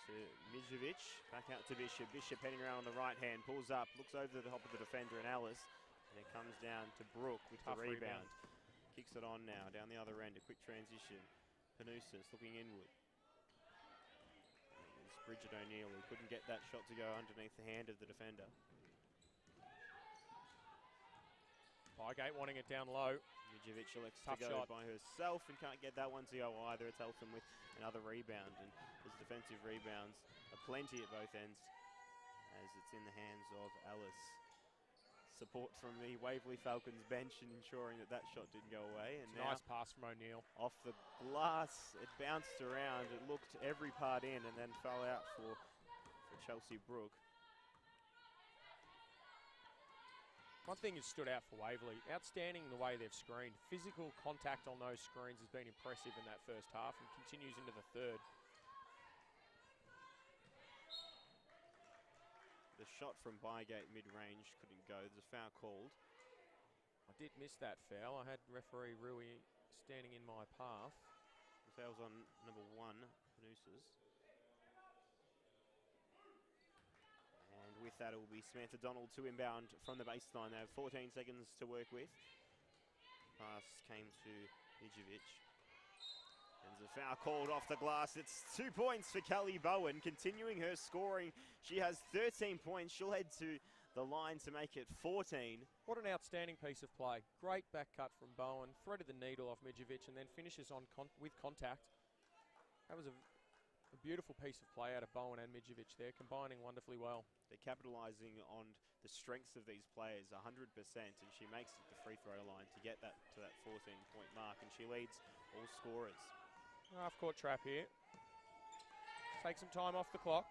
to Midjovic. Back out to Bishop. Bishop heading around on the right hand. Pulls up. Looks over the top of the defender and Alice. And it comes down to Brook with the rebound. Kicks it on now. Down the other end. A quick transition. Panusis looking inward. Bridget O'Neill, who couldn't get that shot to go underneath the hand of the defender. Bygate wanting it down low. Midjovic elects to go by herself and can't get that one to go either. It's Eltham with another rebound, and there's defensive rebounds aplenty at both ends as it's in the hands of Alice. Support from the Waverley Falcons bench and ensuring that that shot didn't go away. And now, nice pass from O'Neill. Off the glass, it bounced around. It looked every part in and then fell out for Chelsea Brook. One thing that stood out for Waverley, outstanding the way they've screened. Physical contact on those screens has been impressive in that first half and continues into the third. The shot from Bygate mid-range couldn't go. There's a foul called. I did miss that foul. I had referee Rui standing in my path. The foul's on number 1, Panusis. And with that, it will be Samantha Donald to inbound from the baseline. They have 14 seconds to work with. Pass came to Midjovic. And there's a foul called off the glass. It's 2 points for Kelly Bowen, continuing her scoring. She has 13 points. She'll head to the line to make it 14. What an outstanding piece of play. Great back cut from Bowen. Threaded the needle off Midjovic and then finishes on with contact. That was a A beautiful piece of play out of Bowen and Midjovic there, combining wonderfully well. They're capitalising on the strengths of these players 100%, and she makes it the free throw line to get that to that 14-point mark, and she leads all scorers. Half-court trap here. Take some time off the clock.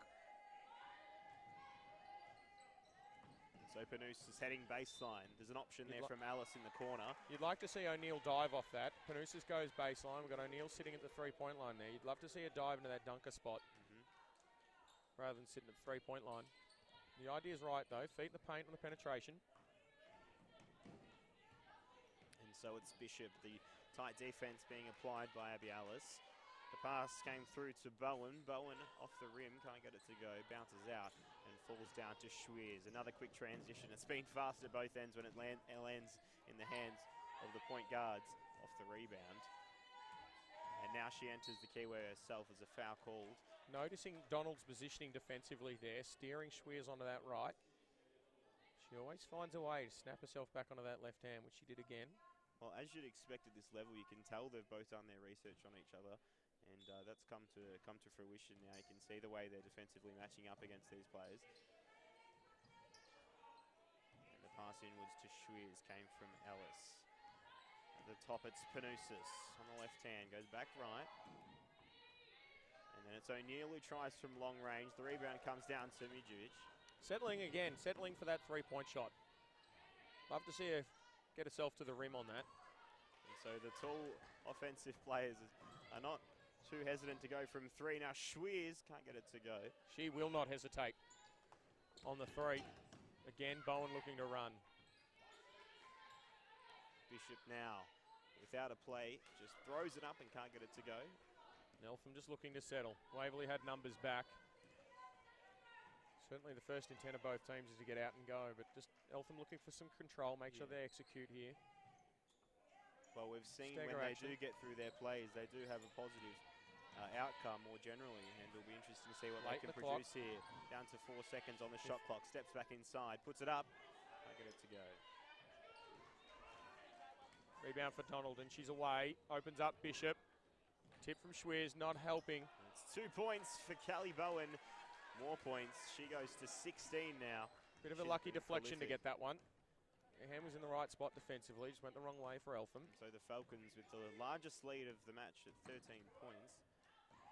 So Panus is heading baseline. There's an option there from Alice in the corner. You'd like to see O'Neill dive off that. Panousis goes baseline. We've got O'Neill sitting at the three-point line there. You'd love to see a dive into that dunker spot rather than sitting at the three-point line. The idea's right, though. Feet in the paint on the penetration. And so it's Bishop, the tight defense being applied by Abby Alice. The pass came through to Bowen. Bowen off the rim, can't get it to go, bounces out and falls down to Schweers. Another quick transition. It's been fast at both ends when it lands in the hands of the point guards off the rebound. And now she enters the keyway herself as a foul called. Noticing Donald's positioning defensively there, steering Schweers onto that right. She always finds a way to snap herself back onto that left hand, which she did again. Well, as you'd expect at this level, you can tell they've both done their research on each other. And that's come to fruition now. You can see the way they're defensively matching up against these players. And the pass inwards to Schweers came from Ellis. At the top, it's Panousis on the left hand, goes back right. And then it's O'Neill who tries from long range. The rebound comes down to Midjovic. Settling again, settling for that three-point shot. Love to see her get herself to the rim on that. And so the tall offensive players are not too hesitant to go from three. Now Schweers can't get it to go. She will not hesitate on the three. Again, Bowen looking to run. Bishop now, without a play, just throws it up and can't get it to go. Eltham just looking to settle. Waverley had numbers back. Certainly the first intent of both teams is to get out and go, but just Eltham looking for some control, make sure they execute here. Well, we've seen when they do get through their plays, they do have a positive outcome more generally, and it'll be interesting to see what they can produce here. Down to 4 seconds on the shot clock, steps back inside, puts it up, can't get it to go. Rebound for Donald, and she's away, opens up Bishop. Tip from Schweers, not helping. It's 2 points for Callie Bowen. More points. She goes to 16 now. Bit of a lucky deflection to get that one. Her hand was in the right spot defensively, just went the wrong way for Eltham. So the Falcons with the largest lead of the match at 13 points.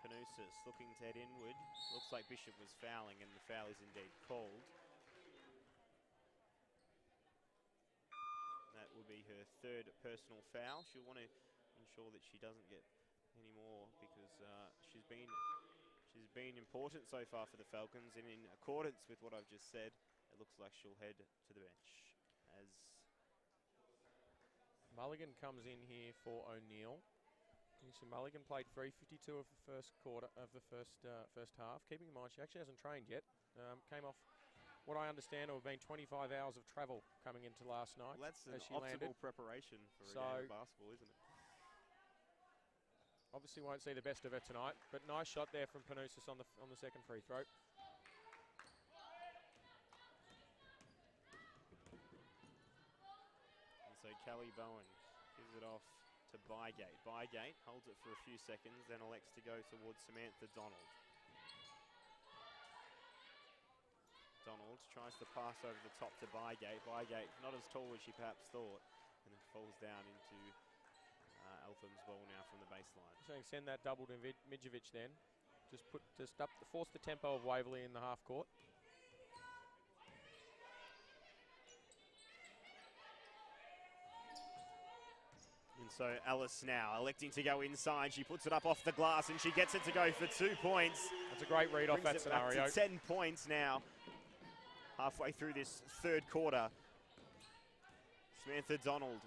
Panousis looking to head inward. Looks like Bishop was fouling, and the foul is indeed called. That will be her third personal foul. She'll want to ensure that she doesn't get any more because she's been important so far for the Falcons, and in accordance with what I've just said, it looks like she'll head to the bench as Mulligan comes in here for O'Neill. You see Mulligan played 3:52 of the first quarter of the first half. Keeping in mind she actually hasn't trained yet. Came off what I understand have been 25 hours of travel coming into last night. Well, that's an as she optimal landed. preparation for a game of basketball, isn't it? Obviously won't see the best of her tonight, but nice shot there from Panousis on the second free throw. And so Callie Bowen gives it off to Bygate. Bygate holds it for a few seconds, then elects to go towards Samantha Donald. Donald tries to pass over the top to Bygate. Bygate not as tall as she perhaps thought, and then falls down into Eltham's ball now from the baseline. So send that double to Midjovic then. Force the tempo of Waverley in the half court. And so Alice now electing to go inside. She puts it up off the glass and she gets it to go for 2 points. That's a great read off that scenario. Back to 10 points now. Halfway through this third quarter. Samantha Donald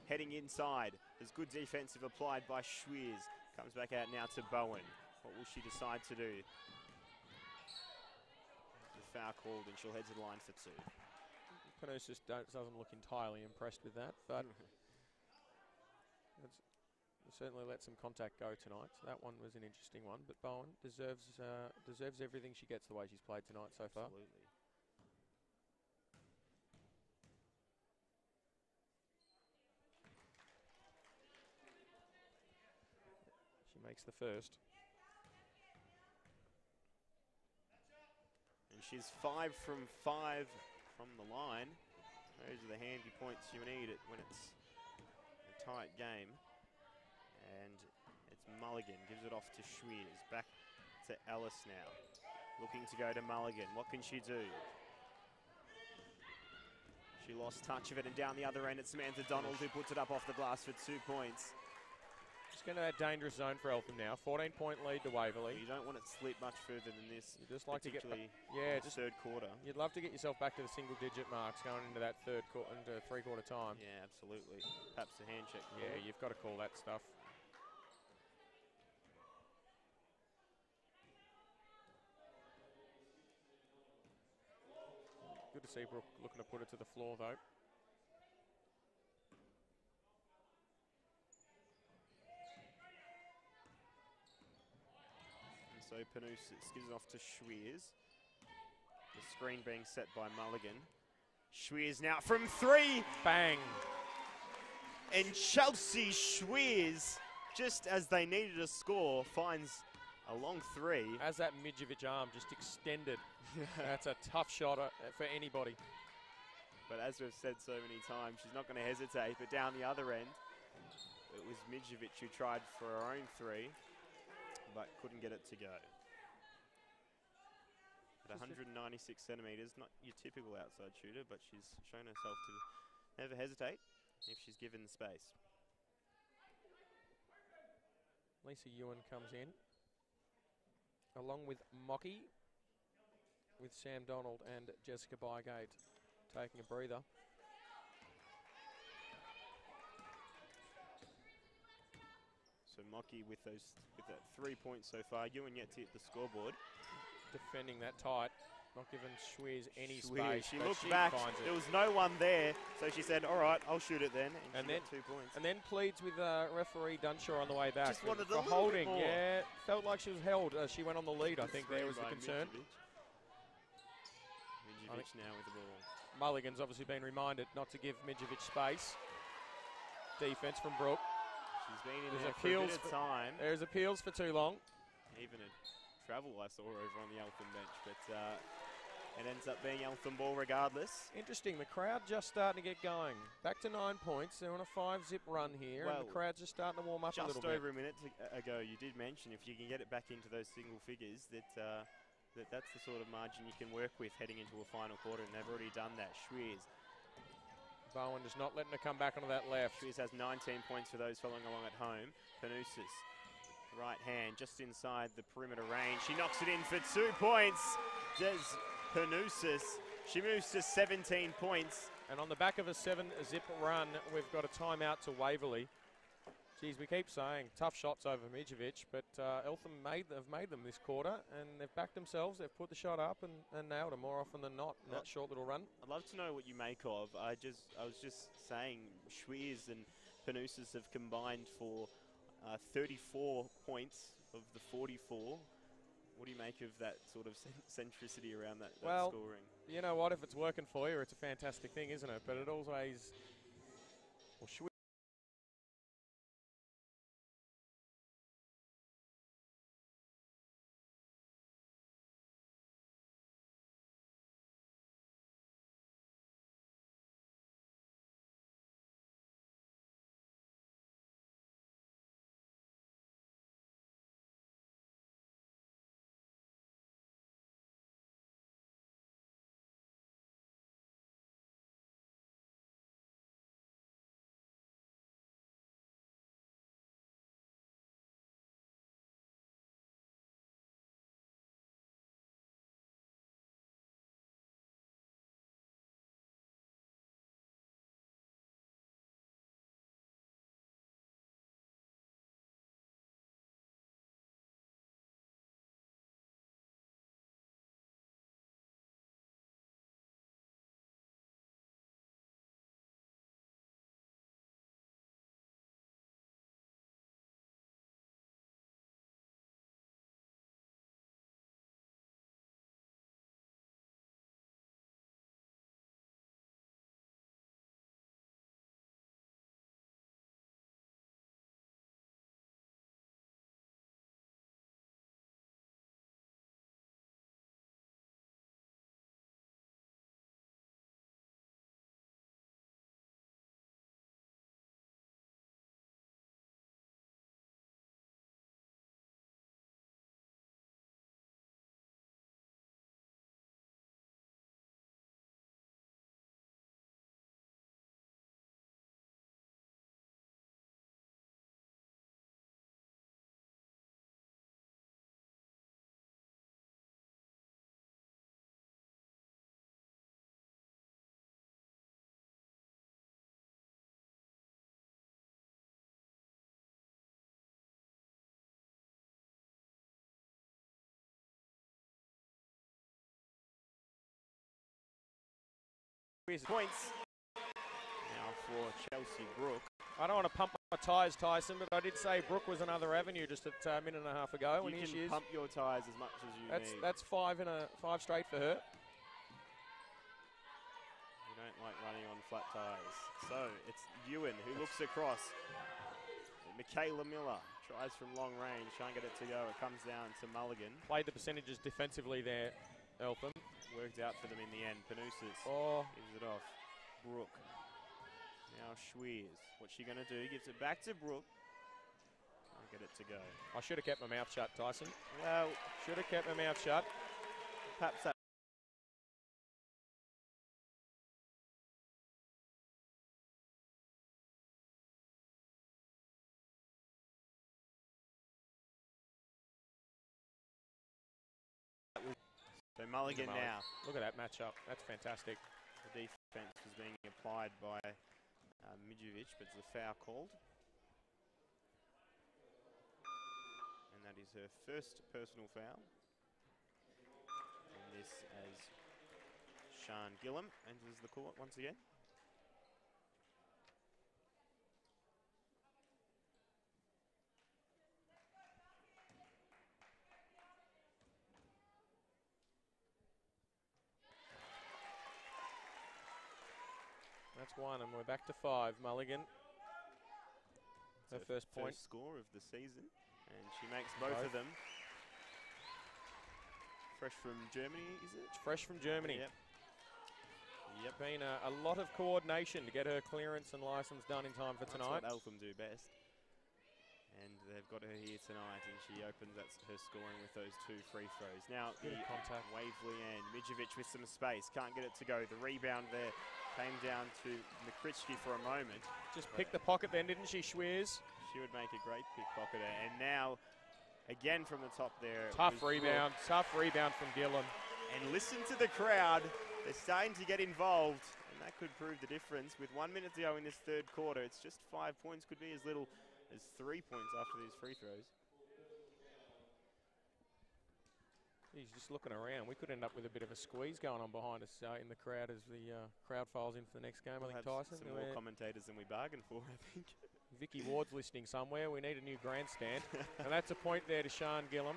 heading inside. There's good defensive applied by Schweers. Comes back out now to Bowen. What will she decide to do? The foul called and she'll head to the line for 2. Panousis doesn't look entirely impressed with that, but certainly let some contact go tonight. So that one was an interesting one, but Bowen deserves everything she gets the way she's played tonight so far. Absolutely. She makes the first. she's 5 from 5 from the line. Those are the handy points you need it when it's a tight game. And it's Mulligan, gives it off to Schwiers. Back to Ellis now. Looking to go to Mulligan. What can she do? She lost touch of it, and down the other end it's Samantha Donald who puts it up off the glass for 2 points. Just going to that dangerous zone for Eltham now. 14-point lead to Waverley. You don't want it to slip much further than this. You just like to get just third quarter. You'd love to get yourself back to the single-digit marks going into that into three-quarter time. Yeah, absolutely. Perhaps a hand check. Yeah, you've got to call that stuff. Good to see Brooke looking to put it to the floor, though. And so Panousis gives it off to Schwiers. The screen being set by Mulligan. Schwiers now from 3. Bang. And Chelsea Schwiers, just as they needed a score, finds a long 3. As that Midjovic arm just extended. That's a tough shot for anybody. But as we've said so many times, she's not going to hesitate. But down the other end, it was Midjovic who tried for her own 3, but couldn't get it to go. At 196 centimetres, not your typical outside shooter, but she's shown herself to never hesitate if she's given the space. Lisa Ewan comes in, along with Mocky, with Sam Donald and Jessica Bygate taking a breather. So Mocky with that 3 points so far. Ewan yet to hit the scoreboard. Defending that tight, not giving Schwiers any Schwiers, space. she looked back, there was no one there, so she said, all right, I'll shoot it then, and she got 2 points. And then pleads with referee Dunshaw on the way back. Just wanted for a little holding, bit more. yeah, felt like she was held. She went on the lead, I think there was the concern. Midjovic now with the ball. Mulligan's obviously been reminded not to give Midjovic space. Defense from Brooke. She's been in there for a bit of time. There's appeals for too long. Even a travel I saw over on the Eltham bench, but it ends up being Eltham ball regardless. Interesting, the crowd just starting to get going. Back to 9 points, they're on a 5-zip run here, and the crowd's just starting to warm up a little bit. Just over a minute ago, you did mention if you can get it back into those single figures, that's the sort of margin you can work with heading into a final quarter, and they've already done that. Schwiers. Bowen just not letting her come back onto that left. Schwiers has 19 points for those following along at home. Panousis. Right hand just inside the perimeter range. She knocks it in for 2 points. Des Panousis. She moves to 17 points. And on the back of a 7-zip run, we've got a timeout to Waverley. Geez, we keep saying tough shots over Midjovic, but Eltham have made them this quarter, and they've backed themselves. They've put the shot up and nailed them more often than not in that short little run. I'd love to know what you make of. I was just saying Schwiers and Panousis have combined for 34 points of the 44. What do you make of that sort of centricity around that scoring? You know what? If it's working for you, it's a fantastic thing, isn't it? But it always... Well, points now for Chelsea Brook. I don't want to pump my tyres, Tyson, but I did say Brook was another avenue just a minute and a half ago. You can pump your tyres as much as you need. That's five straight for her. You don't like running on flat tyres. So it's Ewan who looks across. Michaela Miller tries from long range, can't get it to go. It comes down to Mulligan. Played the percentages defensively there, Eltham. Worked out for them in the end. Panusis gives it off. Brook. Now Schweers. What's she going to do? Gives it back to Brook. Can't get it to go. I should have kept my mouth shut, Tyson. Well, should have kept my mouth shut. Perhaps that. So Mulligan now. Look at that matchup. That's fantastic. The defense was being applied by Midjovic, but it's a foul called. And that is her first personal foul. And this as Sian Gillam enters the court once again. That's one, and we're back to 5. Mulligan, her first point. Score of the season, and she makes both of them. Fresh from Germany, is it? It's fresh from Germany. Yep. Been a lot of coordination to get her clearance and license done in time for tonight. That's what Eltham do best. And they've got her here tonight, and she opens her scoring with those 2 free throws. Now, contact. Waverley and Midjovic with some space. Can't get it to go. The rebound there came down to McCritchie for a moment. Just picked the pocket then, didn't she, Schweers? She would make a great pickpocketer. And now, again from the top there. Tough rebound from Gillam. And listen to the crowd. They're starting to get involved, and that could prove the difference. With 1 minute to go in this third quarter, it's just 5 points. Could be as little as 3 points after these free throws. He's just looking around. We could end up with a bit of a squeeze going on behind us in the crowd as the crowd files in for the next game. We'll I think, Tyson. Some more commentators than we bargained for, I think. Vicky Ward's listening somewhere. We need a new grandstand. And that's a point there to Sian Gillam.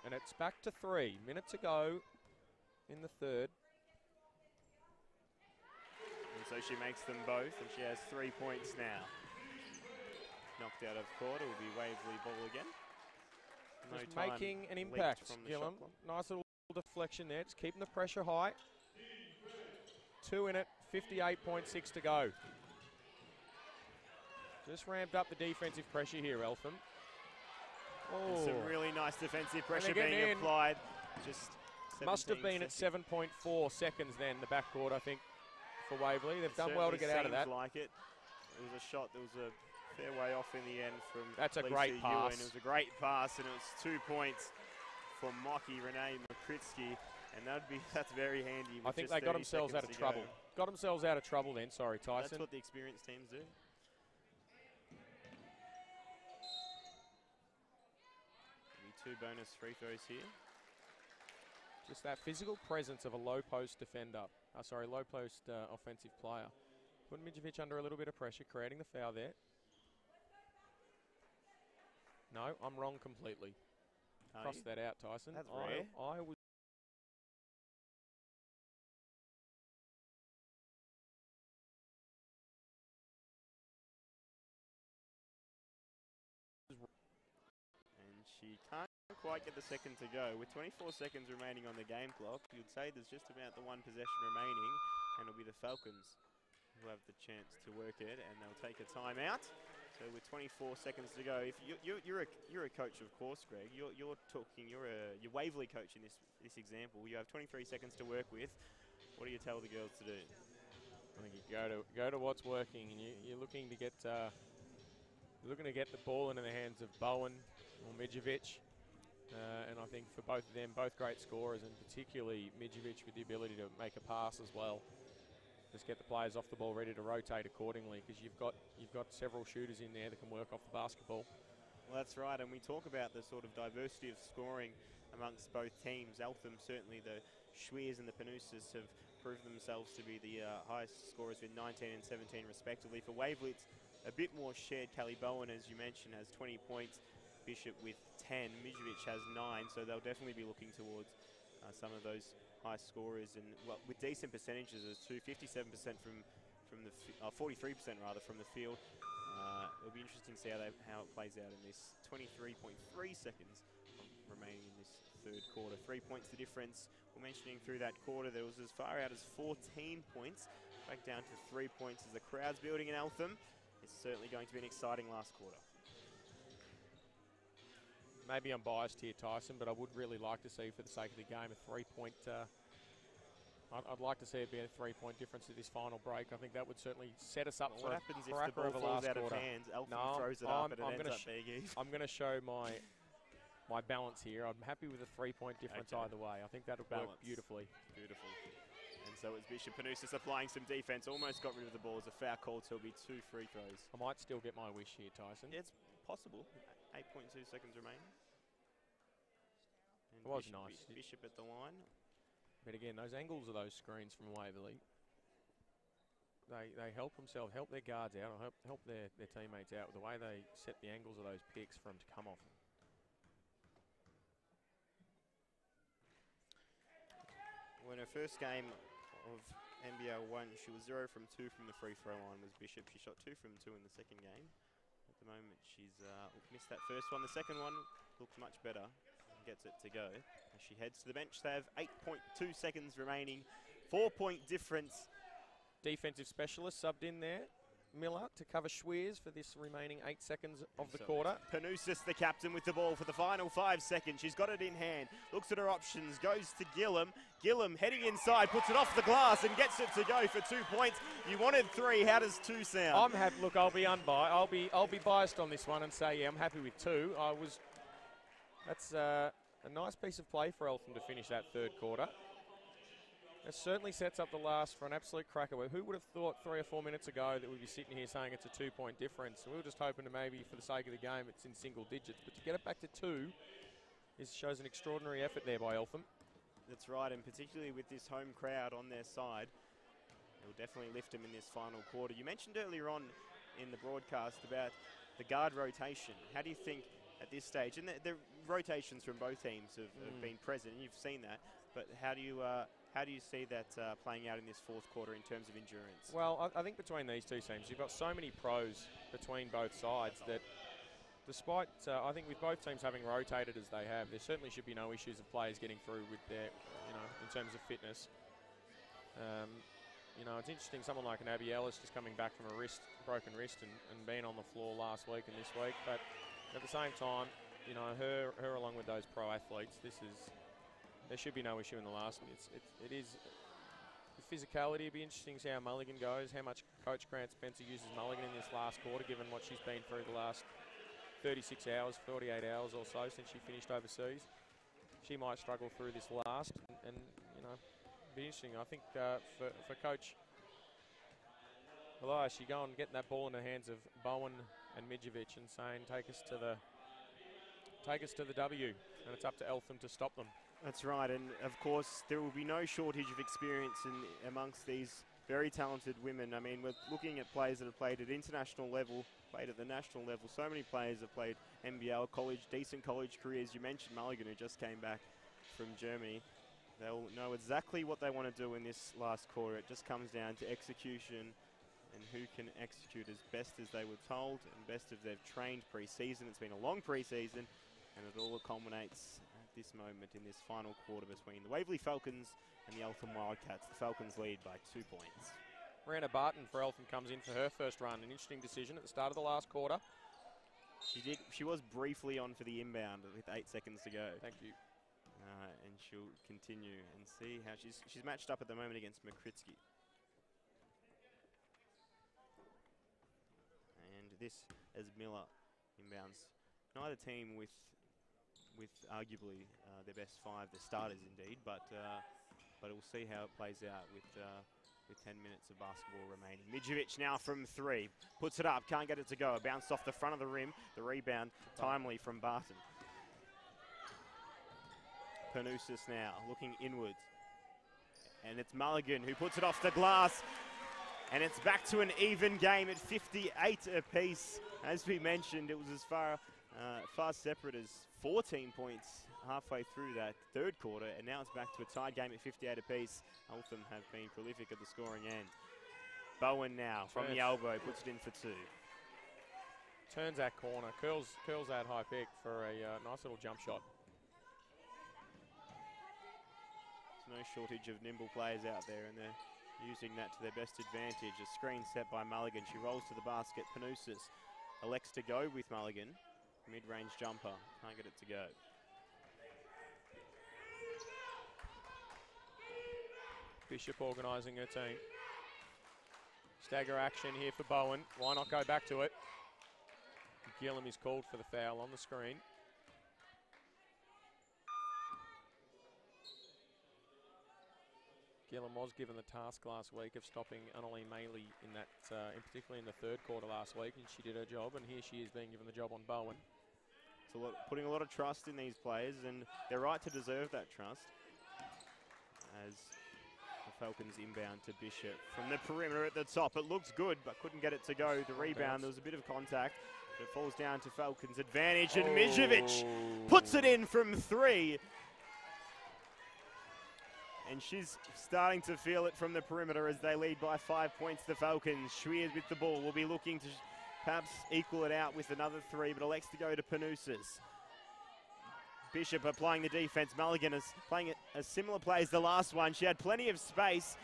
And it's back to 3. Minute to go in the third. And so she makes them both, and she has 3 points now. Knocked out of court. It will be Waverley ball again. Just making an impact, Gillam. Nice little deflection there. Just keeping the pressure high. 2 in it, 58.6 to go. Just ramped up the defensive pressure here, Eltham. And some really nice defensive pressure being applied. Just must have been seconds. at 7.4 seconds then, the backcourt, I think, for Waverley. They've done well to get out of that. Like it. It was a shot that was a fair way off in the end from That's a Lisa great pass. Ewan. It was a great pass, and it was 2 points for Mocky Renee McCritchie, and that's very handy. I think they got themselves out of trouble. Got themselves out of trouble then, sorry, Tyson. That's what the experienced teams do. Maybe 2 bonus free throws here. Just that physical presence of a low post defender. Low post offensive player. Putting Midjovic under a little bit of pressure, creating the foul there. No, I'm wrong completely. Cross that out, Tyson. That's rare. I was and she can't quite get the second to go. With 24 seconds remaining on the game clock, you'd say there's just about the 1 possession remaining, and it'll be the Falcons who have the chance to work it, and they'll take a timeout. So with 24 seconds to go, if you're a coach, of course, Greg. You're Waverley coach in this example. You have 23 seconds to work with. What do you tell the girls to do? I think you go to what's working, and you're looking to get the ball into the hands of Bowen or Midjovic. And I think for both of them, both great scorers, and particularly Midjovic with the ability to make a pass as well. Just get the players off the ball ready to rotate accordingly, because you've got several shooters in there that can work off the basketball. Well, that's right, and we talk about the sort of diversity of scoring amongst both teams. Eltham, certainly the Schweers and the Panusis have proved themselves to be the highest scorers with 19 and 17 respectively. For Waverley, it's a bit more shared. Callie Bowen, as you mentioned, has 20 points. Bishop with 10. Mijovic has 9, so they'll definitely be looking towards some of those high scorers, and well, with decent percentages as too, 57% from the 43% rather from the field. It'll be interesting to see how it plays out in this 23.3 seconds remaining in this third quarter. 3 points the difference. We're mentioning through that quarter there was as far out as 14 points, back down to 3 points as the crowd's building in Eltham. It's certainly going to be an exciting last quarter. Maybe I'm biased here, Tyson, but I would really like to see, for the sake of the game, a 3-point. I'd like to see it be a 3-point difference at this final break. I think that would certainly set us up for what a happens if cracker the of ball a falls last out quarter. of hands? Eltham throws it up and it ends up being even. I'm going to show my balance here. I'm happy with a 3-point difference either way. I think that'll work beautifully. Beautiful. And so it's Bishop. Panousis applying some defense. Almost got rid of the ball as a foul call, so it'll be 2 free throws. I might still get my wish here, Tyson. It's possible. 8.2 seconds remaining. And It was Bishop, nice. Bishop at the line. But again, those angles of those screens from Waverley, they help themselves, help their guards out, or help their teammates out with the way they set the angles of those picks for them to come off. When her first game of NBL1, she was 0 from 2 from the free throw line was Bishop. She shot 2 from 2 in the second game. At the moment, she's missed that first one. The second one looked much better. Gets it to go as she heads to the bench. They have 8.2 seconds remaining. 4-point difference. Defensive specialist subbed in there, Miller, to cover Schweers for this remaining 8 seconds of the quarter. Panousis, the captain, with the ball for the final 5 seconds. She's got it in hand, looks at her options, goes to Gillum. Gillum heading inside, puts it off the glass and gets it to go for 2 points. You wanted 3. How does 2 sound? I'm happy. Look, I'll be unbiased. I'll be biased on this one and say, yeah, I'm happy with 2. That's a nice piece of play for Eltham to finish that third quarter. It certainly sets up the last for an absolute cracker. Who would have thought 3 or 4 minutes ago that we'd be sitting here saying it's a 2-point difference? We were just hoping to maybe, for the sake of the game, it's in single digits. But to get it back to 2 shows an extraordinary effort there by Eltham. That's right, and particularly with this home crowd on their side, it'll definitely lift them in this final quarter. You mentioned earlier on in the broadcast about the guard rotation. How do you think at this stage, and the rotations from both teams have been present, and you've seen that, but how do you see that playing out in this fourth quarter in terms of endurance? Well, I think between these two teams, you've got so many pros between both sides that despite, I think with both teams having rotated as they have, there certainly should be no issues of players getting through with their, in terms of fitness. It's interesting, someone like an Abby Ellis just coming back from a broken wrist and being on the floor last week and this week, but at the same time, her along with those pro athletes, there should be no issue in the last. It is the physicality. It'd be interesting to see how Mulligan goes, how much Coach Grant Spencer uses Mulligan in this last quarter, given what she's been through the last 36 hours, 48 hours or so since she finished overseas. She might struggle through this last, and it'd be interesting. I think for Coach Elias, she go and getting that ball in the hands of Bowen and Mijovic and saying, take us to the W, and it's up to Eltham to stop them. That's right, and of course there will be no shortage of experience amongst these very talented women. I mean, we're looking at players that have played at international level, played at the national level. So many players have played NBL, decent college careers. You mentioned Mulligan, who just came back from Germany. They'll know exactly what they want to do in this last quarter. It just comes down to execution and who can execute as best as they were told and best as they've trained pre-season. It's been a long pre-season, and it all culminates at this moment in this final quarter between the Waverley Falcons and the Eltham Wildcats. The Falcons lead by 2 points. Brianna Barton for Eltham comes in for her first run. An interesting decision at the start of the last quarter. She was briefly on for the inbound with 8 seconds to go. Thank you. And she'll continue and see how she's matched up at the moment against McCritsky. And this as Miller inbounds. Neither team with arguably their best 5, the starters indeed, but we'll see how it plays out with 10 minutes of basketball remaining. Mijovic now from 3, puts it up, can't get it to go. It bounced off the front of the rim. The rebound timely from Barton. Panousis now looking inwards. And it's Mulligan who puts it off the glass. And it's back to an even game at 58 apiece. As we mentioned, it was as far separate as 14 points halfway through that third quarter, and now it's back to a tied game at 58 apiece. Eltham have been prolific at the scoring end. Bowen now from the elbow puts it in for two. Turns that corner, curls that high pick for a nice little jump shot. There's no shortage of nimble players out there, and they're using that to their best advantage. A screen set by Mulligan. She rolls to the basket. Panousis elects to go with Mulligan. Mid-range jumper. Can't get it to go. Bishop organising her team. Stagger action here for Bowen. Why not go back to it? Gillam is called for the foul on the screen. Gillam was given the task last week of stopping Annalee Maley in that, particularly in the third quarter last week, and she did her job, and here she is being given the job on Bowen. It's putting a lot of trust in these players, and they're right to deserve that trust. As the Falcons inbound to Bishop from the perimeter at the top. It looks good, but couldn't get it to go. The rebound, there was a bit of contact, but it falls down to Falcons' advantage, and Mijovic puts it in from three. And she's starting to feel it from the perimeter as they lead by 5 points, the Falcons. Schweers with the ball will be looking to perhaps equal it out with another three, but elects to go to Panousis. Bishop applying the defense. Mulligan is playing a similar play as the last one. She had plenty of space,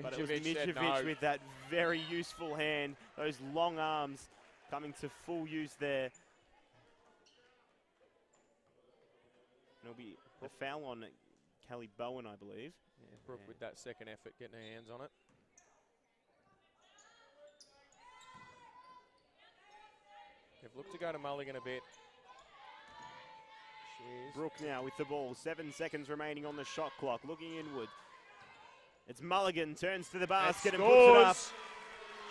but it was Mijovic with that very useful hand, those long arms coming to full use there. And it'll be a foul on Kelly Bowen, I believe. Yeah, Brooke with that second effort, getting her hands on it. They've looked to go to Mulligan a bit. Brooke now with the ball. 7 seconds remaining on the shot clock. Looking inward. It's Mulligan, turns to the basket and puts it up.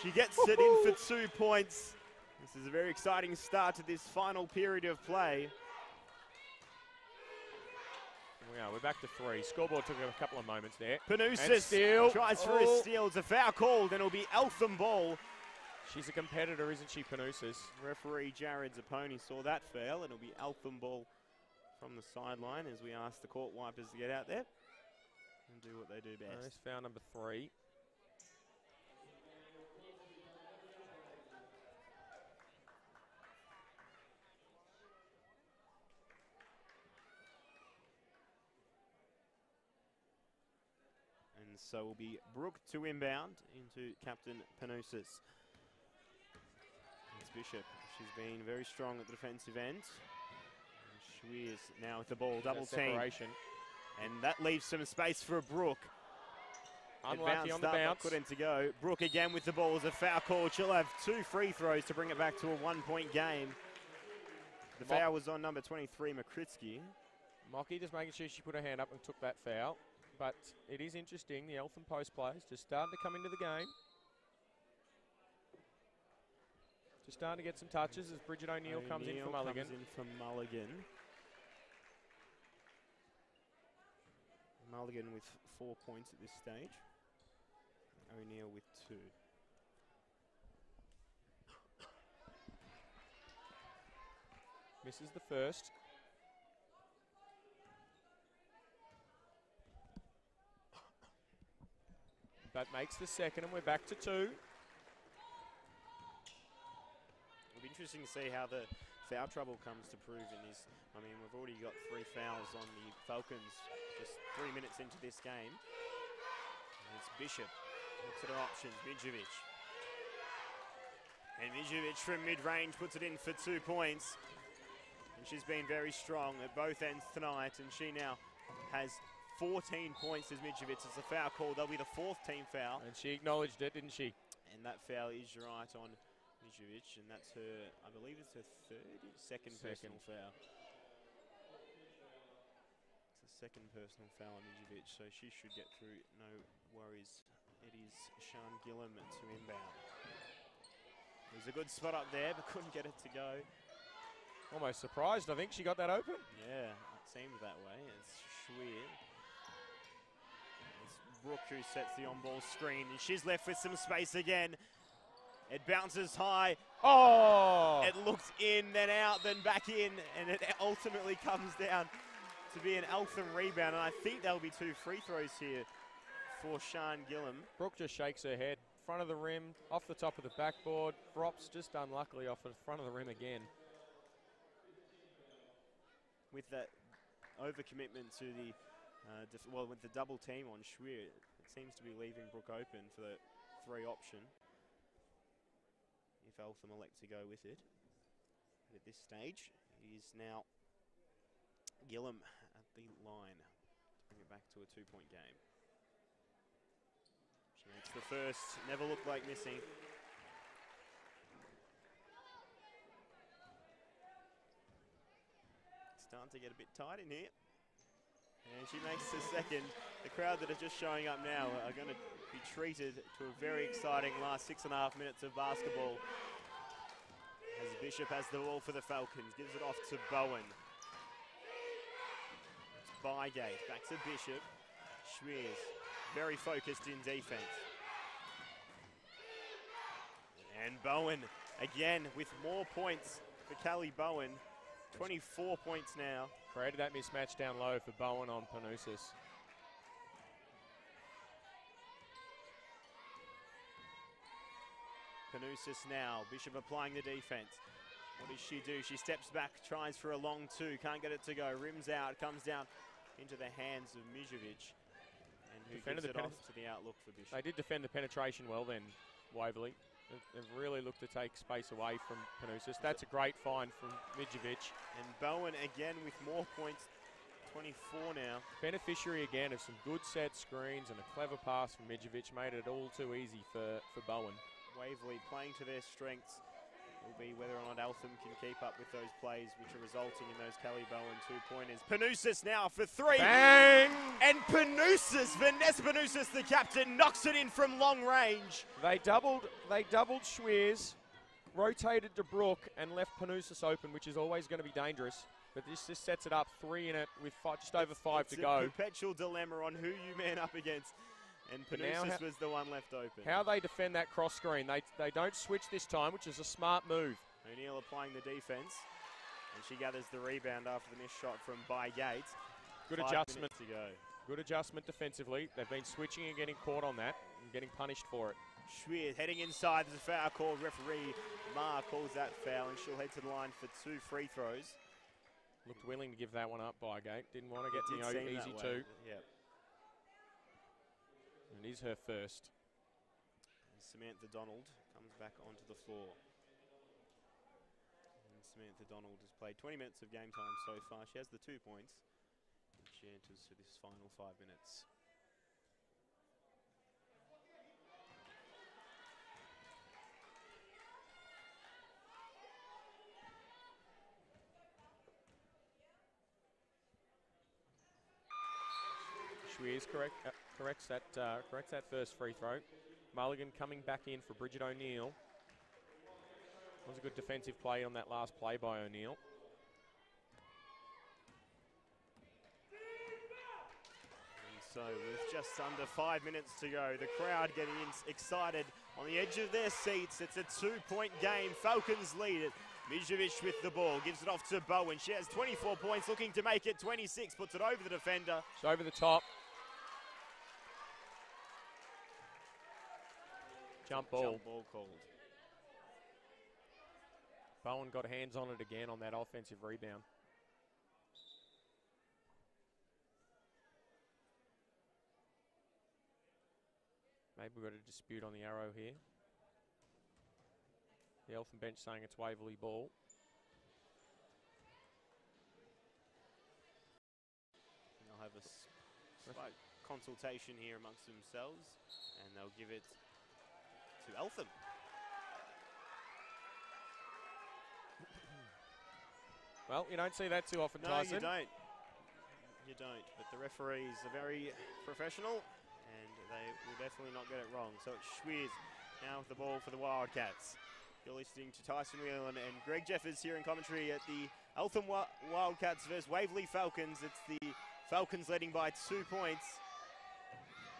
She gets it in for 2 points. This is a very exciting start to this final period of play. We're back to three. Scoreboard took a couple of moments there. Panousis tries for a steal. It's a foul called, and it'll be Eltham ball. She's a competitor, isn't she, Panousis? Referee Jared Zapponi saw that foul, and it'll be Eltham ball from the sideline as we ask the court wipers to get out there and do what they do best. That's foul number 3. And so will be Brooke to inbound into Captain Panousis. It's Bishop. She's been very strong at the defensive end. Schweers now with the ball, double team. And that leaves some space for Brooke. Unlucky on the bounce. Couldn't to go. Brooke again with the ball as a foul call. She'll have 2 free throws to bring it back to a 1-point game. The foul was on number 23, Makritsky. Mocky just making sure she put her hand up and took that foul. But it is interesting, the Eltham post players just starting to come into the game. Just starting to get some touches as Bridget O'Neill comes in for Mulligan. Mulligan with 4 points at this stage. O'Neill with 2. Misses the first. But makes the second, and we're back to 2. It'll be interesting to see how the foul trouble comes to prove in this. I mean, we've already got 3 fouls on the Falcons just 3 minutes into this game. And it's Bishop. Looks at her options. Mijovic. And Mijovic from mid-range puts it in for 2 points. And she's been very strong at both ends tonight. And she now has 14 points as Mijovic. It's a foul call. That'll be the 4th team foul. And she acknowledged it, didn't she? And that foul is right on Mijovic. And that's her, I believe it's her second personal foul. It's the 2nd personal foul on Mijovic, so she should get through, no worries. It is Sean Gillam to inbound. There's a good spot up there, but couldn't get it to go. Almost surprised, I think she got that open. Yeah, it seemed that way. It's Schweer. It's Brooke, who sets the on-ball screen, and she's left with some space again. It bounces high. Oh! It looked in, then out, then back in, and it ultimately comes down to be an Eltham rebound. And I think there'll be 2 free throws here for Sian Gillam. Brooke just shakes her head. Front of the rim, off the top of the backboard. Drops just unluckily off the front of the rim again. With that overcommitment to the, with the double team on Schwier, it seems to be leaving Brooke open for the 3 option. If Eltham elect to go with it. But at this stage, it is now Gillam at the line to bring it back to a 2-point game. She makes the first, never looked like missing. It's starting to get a bit tight in here. And she makes the second. The crowd that are just showing up now are going to be treated to a very exciting last 6.5 minutes of basketball. As Bishop has the ball for the Falcons, gives it off to Bowen. It's Bygate, back to Bishop. Schwiers, very focused in defense. And Bowen, again, with more points for Callie Bowen. 24 points now. Created that mismatch down low for Bowen on Panousis. Panousis now, Bishop applying the defense. What does she do? She steps back, tries for a long 2, can't get it to go, rims out, comes down into the hands of Mijovic. And who gives it off to the outlook for Bishop. They did defend the penetration well then, Waverley. They've really looked to take space away from Panousis. That's a great find from Mijovic. And Bowen again with more points, 24 now. Beneficiary again of some good set screens and a clever pass from Mijovic. Made it all too easy for Bowen. Waverley playing to their strengths. Will be whether or not Eltham can keep up with those plays which are resulting in those Callie Bowen 2-pointers. Panousis now for 3. Bang! And Panousis, Vanessa Panousis, the captain, knocks it in from long range. They doubled Schwiers, rotated to Brooke and left Panousis open, which is always going to be dangerous. But this just sets it up 3 in it with just over 5 to go. It's a perpetual dilemma on who you man up against. And Panousis was the one left open. How they defend that cross screen. They don't switch this time, which is a smart move. O'Neill applying the defense. And she gathers the rebound after the missed shot from Bygate. Good adjustment to go. Good adjustment defensively. They've been switching and getting caught on that and getting punished for it. Schwier heading inside. There's a foul call. Referee Ma calls that foul, and she'll head to the line for 2 free throws. Looked willing to give that one up, Bygate. Didn't want to get the easy 2. Yep. And it is her first. And Samantha Donald comes back onto the floor. And Samantha Donald has played 20 minutes of game time so far. She has the 2 points. And she enters for this final 5 minutes. Schwiers corrects that first free throw. Mulligan coming back in for Bridget O'Neill. Was a good defensive play on that last play by O'Neill. And so with just under 5 minutes to go, the crowd getting excited on the edge of their seats. It's a 2-point game. Falcons lead it. Mijovic with the ball, gives it off to Bowen. She has 24 points, looking to make it 26, puts it over the defender. It's over the top. Jump ball called. Bowen got hands on it again on that offensive rebound. Maybe we've got a dispute on the arrow here. The Eltham bench saying it's Waverley ball. And they'll have a slight consultation here amongst themselves, and they'll give it to Eltham. Well, you don't see that too often, no, Tyson. No, you don't. But the referees are very professional, and they will definitely not get it wrong. So it's Schwiers now with the ball for the Wildcats. You're listening to Tyson Whelan and Greg Jeffers here in commentary at the Eltham Wildcats versus Waverley Falcons. It's the Falcons leading by 2 points.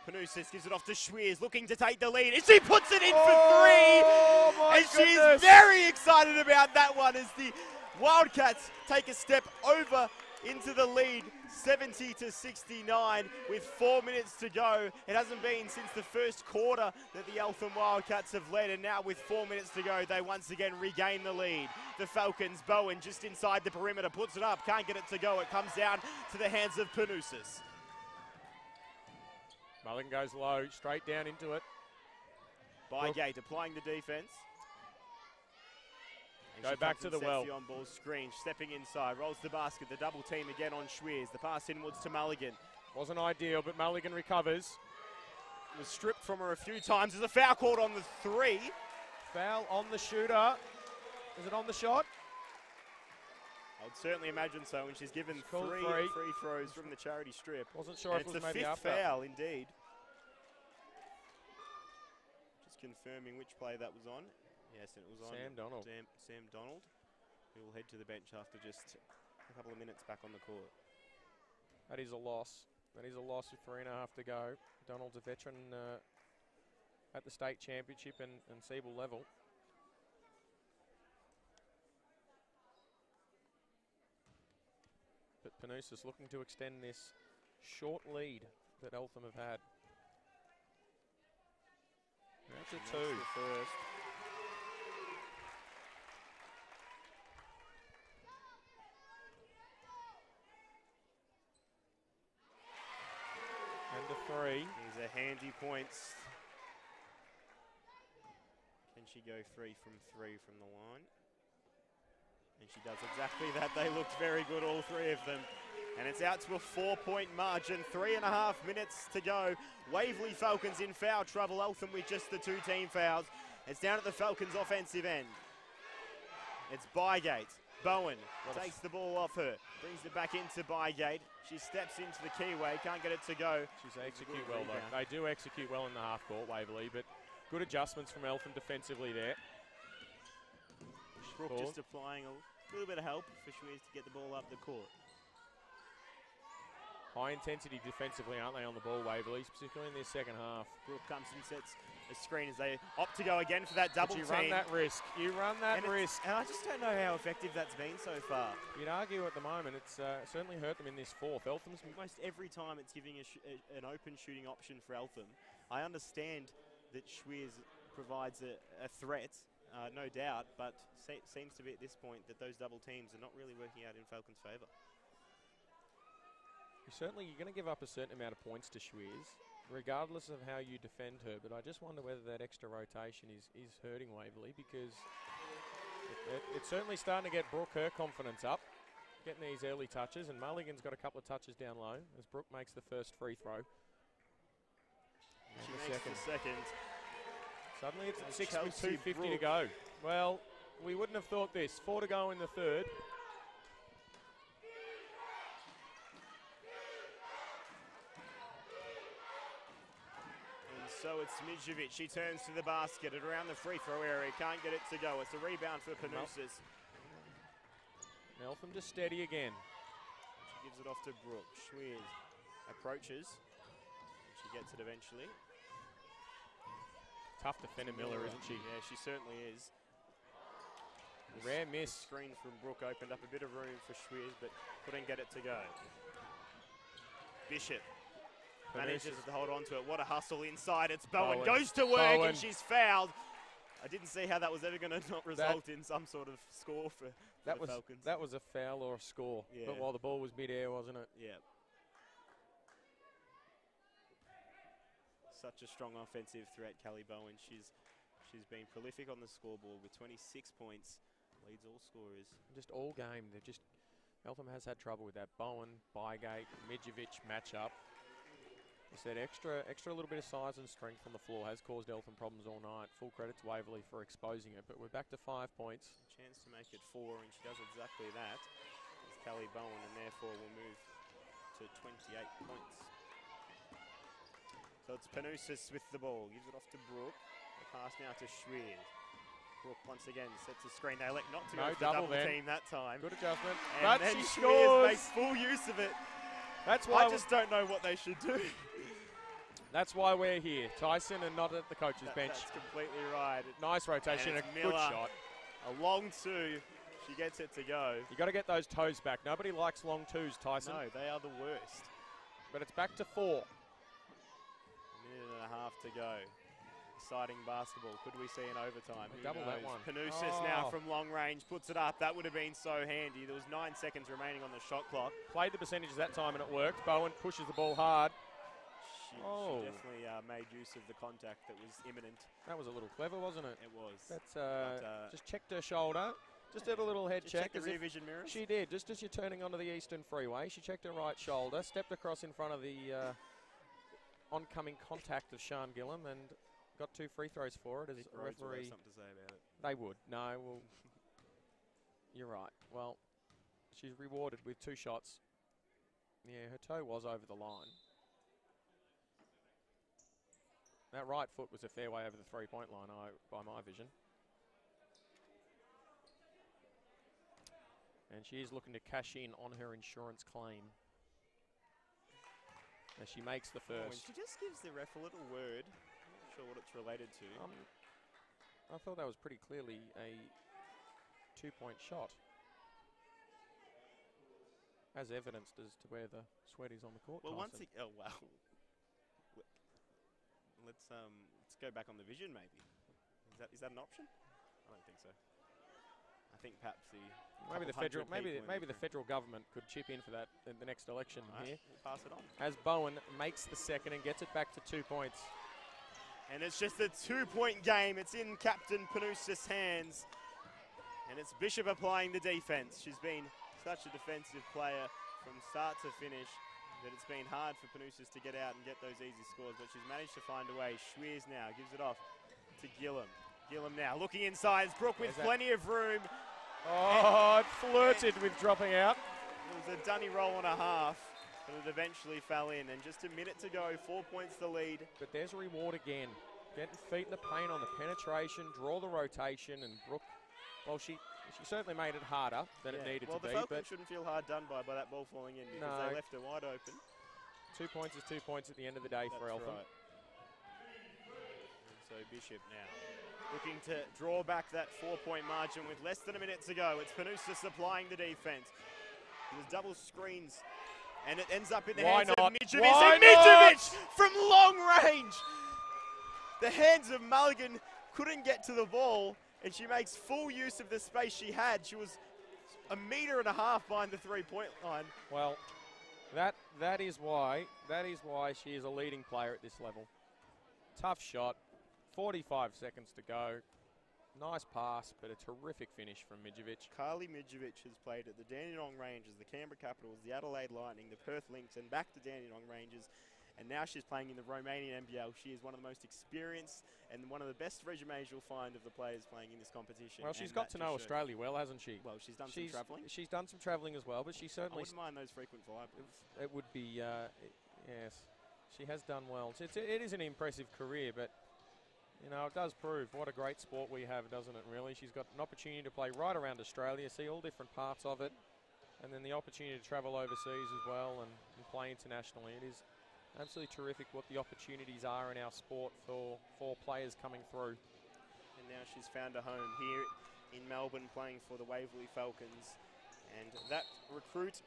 Panousis gives it off to Schweers, looking to take the lead, and she puts it in for Oh, three! my And goodness. she's very excited about that one as the Wildcats take a step over into the lead, 70-69 with 4 minutes to go. It hasn't been since the first quarter that the Eltham Wildcats have led, and now with 4 minutes to go, they once again regain the lead. The Falcons, Bowen just inside the perimeter, puts it up, can't get it to go. It comes down to the hands of Panousis. Mulligan goes low, straight down into it. Bygate applying the defense. And Go she back comes to and the sets well. the on-ball screen, stepping inside, rolls the basket, the double team again on Schweers. The pass inwards to Mulligan. Wasn't ideal, but Mulligan recovers. Was stripped from her a few times. There's a foul called on the three. Foul on the shooter. Is it on the shot? I would certainly imagine so when she's given Called three free. free throws from the charity strip. Wasn't sure And if it's it was the maybe fifth after. foul, indeed. Just confirming which play that was on. Yes, and it was on Sam Donald. Sam Donald, who will head to the bench after just a couple of minutes back on the court. That is a loss. That is a loss with 3.5 to go. Donald's a veteran at the state championship and Siebel level. But Panousis looking to extend this short lead that Eltham have had. That's a two. The first. And the three. These are handy points. Can she go 3 from 3 from the line? And she does exactly that. They looked very good, all three of them. And it's out to a 4-point margin. 3.5 minutes to go. Waverley Falcons in foul trouble. Eltham with just the 2 team fouls. It's down at the Falcons' offensive end. It's Bygate. Bowen takes the ball off her. Brings it back into Bygate. She steps into the keyway. Can't get it to go. She's execute well though. They do execute well in the half court, Waverley, but good adjustments from Eltham defensively there. Brooke just applying a little bit of help for Schweers to get the ball up the court. High intensity defensively, aren't they, on the ball, Waverley, particularly in their second half. Brooke comes and sets a screen as they opt to go again for that double team. You run that risk. You run that risk. And I just don't know how effective that's been so far. You'd argue at the moment it's certainly hurt them in this fourth. Eltham's almost every time it's giving an open shooting option for Eltham. I understand that Schweers provides a threat, no doubt, but seems to be at this point that those double teams are not really working out in Falcons' favour. You're going to give up a certain amount of points to Schweers, regardless of how you defend her, but I just wonder whether that extra rotation is hurting Waverley, because it's certainly starting to get Brooke her confidence up, getting these early touches, and Mulligan's got a couple of touches down low as Brooke makes the first free throw. She makes the second. Suddenly it's at 6 with 2:50 to go. Well, we wouldn't have thought this. 4 to go in the third. So it's Midjovic. She turns to the basket at around the free throw area. Can't get it to go. It's a rebound for Panousis. Eltham just steady again. She gives it off to Brooke. Schweers approaches. And she gets it eventually. Tough defender Miller, isn't she? Yeah, she certainly is. Rare miss. Screen from Brooke opened up a bit of room for Schweers, but couldn't get it to go. Bishop manages to hold on to it. What a hustle inside. It's Bowen. Goes to work and she's fouled. I didn't see how that was ever going to not result in some sort of score for the Falcons. That was a foul or a score. Yeah. But while the ball was mid-air, wasn't it? Yeah. Such a strong offensive threat, Callie Bowen. She's been prolific on the scoreboard with 26 points. Leads all scorers. Just all game. Eltham has had trouble with that Bowen, Bygate, Midjovic matchup. I said extra little bit of size and strength on the floor has caused Eltham problems all night. Full credit to Waverley for exposing it, but we're back to 5 points. Chance to make it 4, and she does exactly that. It's Callie Bowen, and therefore will move to 28 points. So it's Panousis with the ball. Gives it off to Brooke. The pass now to Schweers. Brooke once again sets the screen. They elect not to go for the double team that time. Good adjustment. And but then she Schweers scores. makes full use of it. That's why I just don't know what they should do. That's why we're here, Tyson, and not at the coach's bench. That's completely right. Nice rotation, and a Miller, good shot. A long two. She gets it to go. You got to get those toes back. Nobody likes long twos, Tyson. No, they are the worst. But it's back to 4. A minute and a half to go. Exciting basketball. Could we see an overtime? Who Double knows? that one. Panousis now from long range puts it up. That would have been so handy. There was 9 seconds remaining on the shot clock. Played the percentages that time and it worked. Bowen pushes the ball hard. She definitely made use of the contact that was imminent. That was a little clever, wasn't it? It was. That's just checked her shoulder. Just did a little head check. The rear vision mirrors? She did, just as you're turning onto the Eastern Freeway. She checked her right shoulder, stepped across in front of the oncoming contact of Sean Gillam and got 2 free throws for it as a referee. Something to say about it. They would. No, well, you're right. Well, she's rewarded with 2 shots. Yeah, her toe was over the line. That right foot was a fair way over the 3-point line by my vision. And she is looking to cash in on her insurance claim as she makes the first. She just gives the ref a little word. Not sure what it's related to. I thought that was pretty clearly a 2-point shot, as evidenced as to where the sweat is on the court. Well, Tyson. oh wow. Let's go back on the vision maybe. Is that an option? I don't think so. I think perhaps maybe the federal government could chip in for that in the next election here. We'll pass it on. As Bowen makes the second and gets it back to 2 points. And it's just a 2-point game. It's in Captain Panousis' hands. And it's Bishop applying the defense. She's been such a defensive player from start to finish that it's been hard for Panousis to get out and get those easy scores, but she's managed to find a way. Schweers now gives it off to Gillam. Gillam now looking inside. It's Brooke with plenty of room. Oh, it flirted with dropping out. It was a dunny roll and a half, but it eventually fell in. And just a minute to go, 4 points the lead. But there's a reward again. Getting feet in the paint on the penetration, draw the rotation, and Brooke, well, she certainly made it harder than it needed to be. Well, the Falcons shouldn't feel hard done by that ball falling in because they left her wide open. 2 points is 2 points at the end of the day for Eltham. Right. And so Bishop now looking to draw back that 4-point margin with less than a minute to go. It's Panousis applying the defense. There's double screens, and it ends up in the hands of Midjovic. And Midjovic from long range. The hands of Mulligan couldn't get to the ball, and she makes full use of the space she had. She was 1.5 meters behind the 3-point line. Well, that is why she is a leading player at this level. Tough shot. 45 seconds to go. Nice pass, but a terrific finish from Midjovic. Carly Midjovic has played at the Dandenong Rangers, the Canberra Capitals, the Adelaide Lightning, the Perth Lynx, and back to Dandenong Rangers. And now she's playing in the Romanian NBL. She is one of the most experienced and one of the best resumes you'll find of the players playing in this competition. Well, she's got to know Australia well, hasn't she? Well, she's done some travelling. She's done some travelling as well, but she certainly... I wouldn't mind those frequent flyballs. It would be, yes. She has done well. It is an impressive career, but... You know, it does prove what a great sport we have, doesn't it, really? She's got an opportunity to play right around Australia, see all different parts of it, and then the opportunity to travel overseas as well and play internationally. It is absolutely terrific what the opportunities are in our sport for players coming through. And now she's found a home here in Melbourne playing for the Waverley Falcons. And that recruit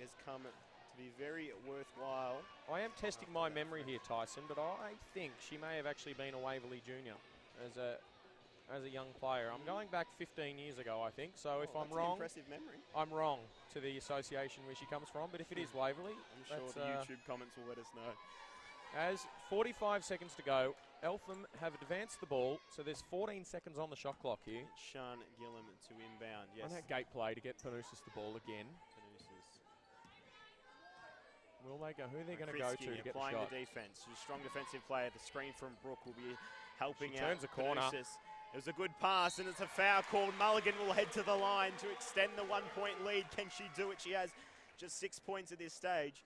has come to be very worthwhile. I am testing my memory here, Tyson, but I think she may have actually been a Waverley junior as a young player. I'm going back 15 years ago, I think. So if I'm wrong, impressive memory. I'm wrong to the association where she comes from. But if it is Waverley, I'm sure the YouTube comments will let us know. As 45 seconds to go, Eltham have advanced the ball, so there's 14 seconds on the shot clock here. Sean Gillam to inbound, yes. And that gate play to get Panousis the ball again. Will they go? Who are they going to go to get the shot? Applying the defense. She's a strong defensive player. The screen from Brooke will be helping out. Turns a corner. Panousis. It was a good pass, and it's a foul called. Mulligan will head to the line to extend the 1-point lead. Can she do it? She has just 6 points at this stage.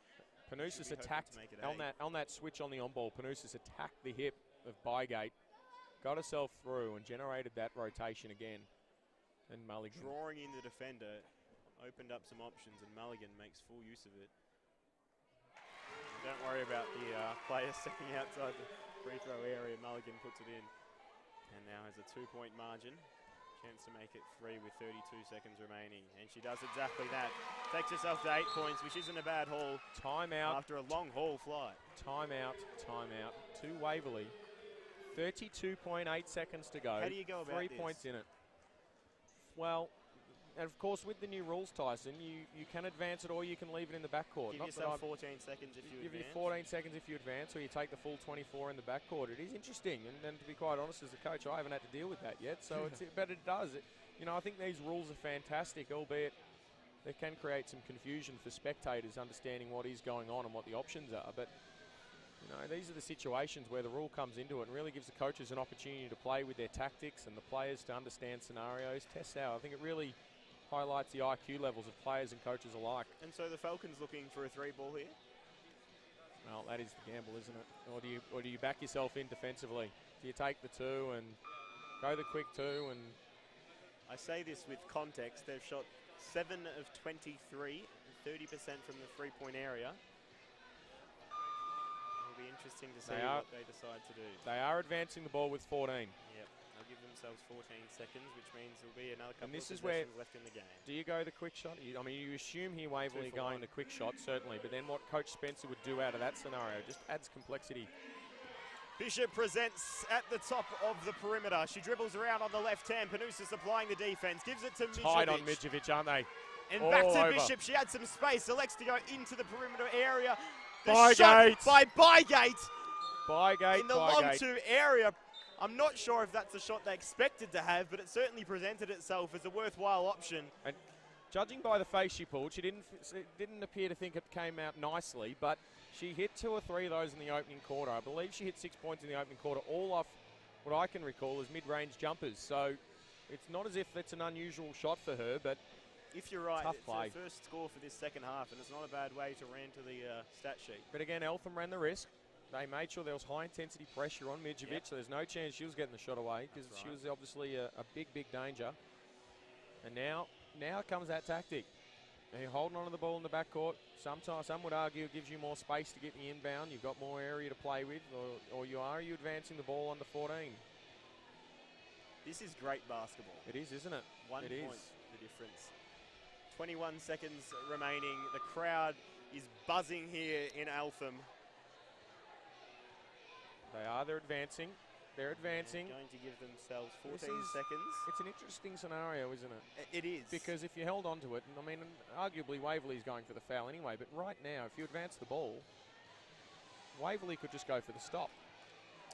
Panousis attacked on that switch on the on-ball. Panousis attacked the hip of Bygate, got herself through, and generated that rotation again. And Mulligan drawing in the defender opened up some options, and Mulligan makes full use of it. Don't worry about the player stepping outside the free throw area. Mulligan puts it in. And now has a 2-point margin. Chance to make it 3 with 32 seconds remaining. And she does exactly that. Takes herself to 8 points, which isn't a bad haul. Timeout. After a long haul flight. Timeout. Timeout. To Waverley. 32.8 seconds to go. How do you go about 3 this? points in it. Well, and of course with the new rules, Tyson, you can advance it or you can leave it in the backcourt. Give yourself 14 seconds if you give advance. you 14 seconds if you advance, or you take the full 24 in the backcourt. It is interesting, and to be quite honest, as a coach, I haven't had to deal with that yet. So but it does. I think these rules are fantastic, albeit they can create some confusion for spectators understanding what is going on and what the options are. But these are the situations where the rule comes into it and really gives the coaches an opportunity to play with their tactics and the players to understand scenarios, test out. I think it really highlights the IQ levels of players and coaches alike. And so the Falcons looking for a 3-ball here? Well, that is the gamble, isn't it? Or do you back yourself in defensively? Do you take the 2 and go the quick 2? And I say this with context. They've shot 7 of 23, 30% from the 3-point area. It'll be interesting to see what they decide to do. They are advancing the ball with 14. Yep. They'll give themselves 14 seconds, which means there'll be another couple and this of is where left in the game. Do you go the quick shot? You assume here Waverley going the quick shot, certainly, but then what Coach Spencer would do out of that scenario just adds complexity. Bishop presents at the top of the perimeter. She dribbles around on the left hand. Panusa supplying the defense. Gives it to Mijovic. Tight on Mijovic, aren't they? And back to Bishop. She had some space. Elects to go into the perimeter area. The shot by Bygate. Bygate. In the long 2 area. I'm not sure if that's the shot they expected to have, but it certainly presented itself as a worthwhile option. And judging by the face she pulled, she didn't appear to think it came out nicely, but she hit 2 or 3 of those in the opening quarter. I believe she hit 6 points in the opening quarter, all off what I can recall as mid-range jumpers. So it's not as if it's an unusual shot for her, but if you're right, tough it's play. the first score for this second half, and it's not a bad way to run to the stat sheet. But again, Eltham ran the risk. They made sure there was high-intensity pressure on Mijovic, so there's no chance she was getting the shot away because she was obviously a big, big danger. And now comes that tactic. You're holding on to the ball in the backcourt. Sometimes some would argue it gives you more space to get the inbound. You've got more area to play with, or you advancing the ball under 14. This is great basketball. It is, isn't it? 1 point, the difference. 21 seconds remaining. The crowd is buzzing here in Eltham. They're advancing. They're advancing. They're going to give themselves 14 seconds. It's an interesting scenario, isn't it? It is. Because if you held on to it, and I mean, arguably Waverley's going for the foul anyway, but right now, if you advance the ball, Waverley could just go for the stop.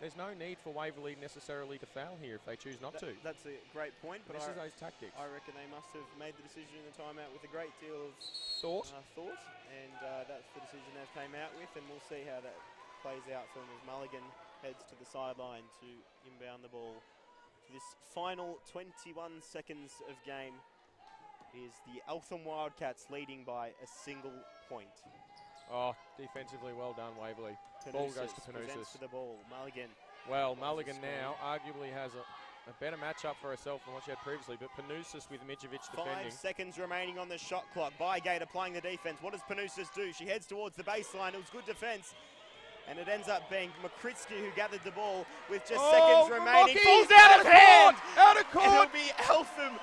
There's no need for Waverley necessarily to foul here if they choose not to. That's a great point. But this is those tactics. I reckon they must have made the decision in the timeout with a great deal of thought. And that's the decision they've came out with, and we'll see how that plays out for them as Mulligan heads to the sideline to inbound the ball. For this final 21 seconds of game is the Eltham Wildcats leading by a single point. Oh, defensively well done, Waverley. Ball goes to Panusis. For the ball, Mulligan. Well, Mulligan now arguably has a better matchup for herself than what she had previously, but Panusis with Mijovic defending. 5 seconds remaining on the shot clock. Bygate applying the defense. What does Panusis do? She heads towards the baseline. It was good defense. And it ends up being Makritsky who gathered the ball with just seconds remaining. Falls out of hand! Out of court! It'll be Eltham,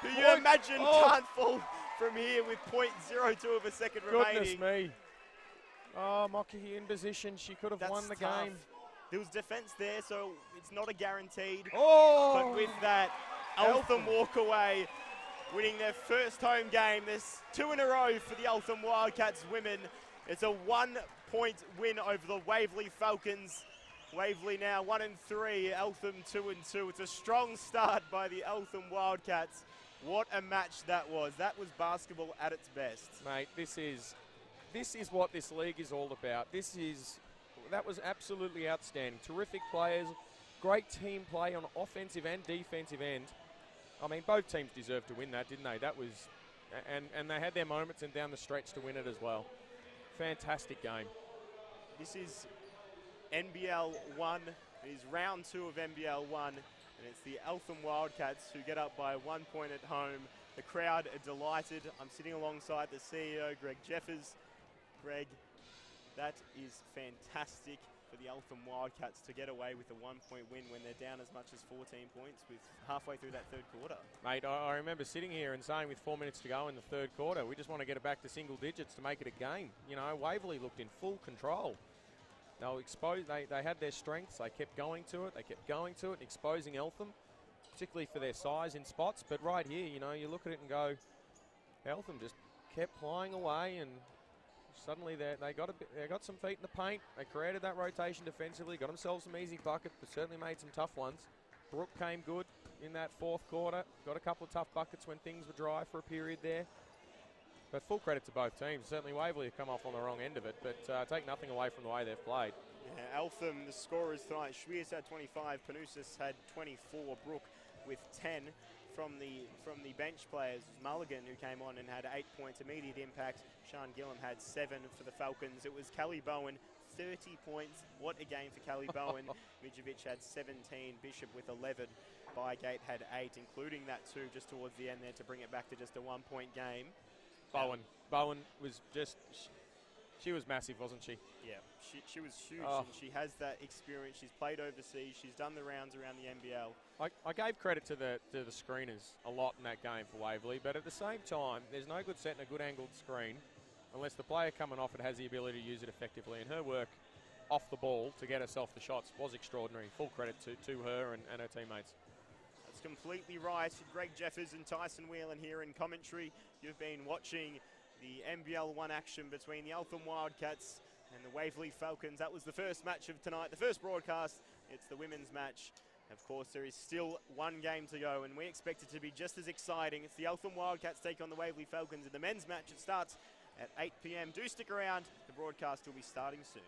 who you imagine can't fall from here with .02 of a second remaining. Goodness me. Oh, Mocky in position. She could have won the game. There was defense there, so it's not a guaranteed. Oh! But with that, Eltham walk away, winning their first home game. There's 2 in a row for the Eltham Wildcats women. It's a 1-point win over the Waverley Falcons. Waverley now 1-3, Eltham 2-2. It's a strong start by the Eltham Wildcats. What a match that was. That was basketball at its best. Mate, this is what this league is all about. That was absolutely outstanding. Terrific players, great team play on offensive and defensive end. I mean, both teams deserved to win that, didn't they? That was, and they had their moments and down the stretch to win it as well. Fantastic game. This is NBL1. It is round 2 of NBL1, and it's the Eltham Wildcats who get up by 1 point at home. The crowd are delighted. I'm sitting alongside the CEO, Greg Jeffers. Greg, That is fantastic for the Eltham Wildcats to get away with a 1-point win when they're down as much as 14 points with halfway through that third quarter. Mate, I remember sitting here and saying with 4 minutes to go in the third quarter, we just want to get it back to single digits to make it a game. You know, Waverley looked in full control. They were exposed, they had their strengths, they kept going to it, exposing Eltham, particularly for their size in spots. But right here, you know, you look at it and go, Eltham just kept plying away, and suddenly they got some feet in the paint. They created that rotation defensively, got themselves some easy buckets, but certainly made some tough ones. Brooke came good in that fourth quarter, got a couple of tough buckets when things were dry for a period there. But full credit to both teams. Certainly Waverley have come off on the wrong end of it, but take nothing away from the way they've played. Yeah, Eltham, the scorers tonight, Schweiz had 25, Panousis had 24, Brooke with 10. From the bench players, Mulligan, who came on and had 8 points, immediate impact. Sean Gillam had 7 for the Falcons. It was Callie Bowen, 30 points. What a game for Callie Bowen. Mijovic had 17, Bishop with 11. Bygate had 8, including that 2 just towards the end there to bring it back to just a 1-point game. Bowen was just, she was massive, wasn't she? Yeah, she was huge, and she has that experience. She's played overseas. She's done the rounds around the NBL. I gave credit to the screeners a lot in that game for Waverley, but at the same time, there's no good setting a good angled screen unless the player coming off it has the ability to use it effectively. And her work off the ball to get herself the shots was extraordinary. Full credit to her and her teammates. That's completely right. Greg Jeffers and Tyson Whelan here in commentary. You've been watching the NBL1 action between the Eltham Wildcats and the Waverley Falcons. That was the first match of tonight, the first broadcast. It's the women's match. Of course, there is still one game to go, and we expect it to be just as exciting. It's the Eltham Wildcats take on the Waverley Falcons in the men's match. It starts at 8 p.m. Do stick around. The broadcast will be starting soon.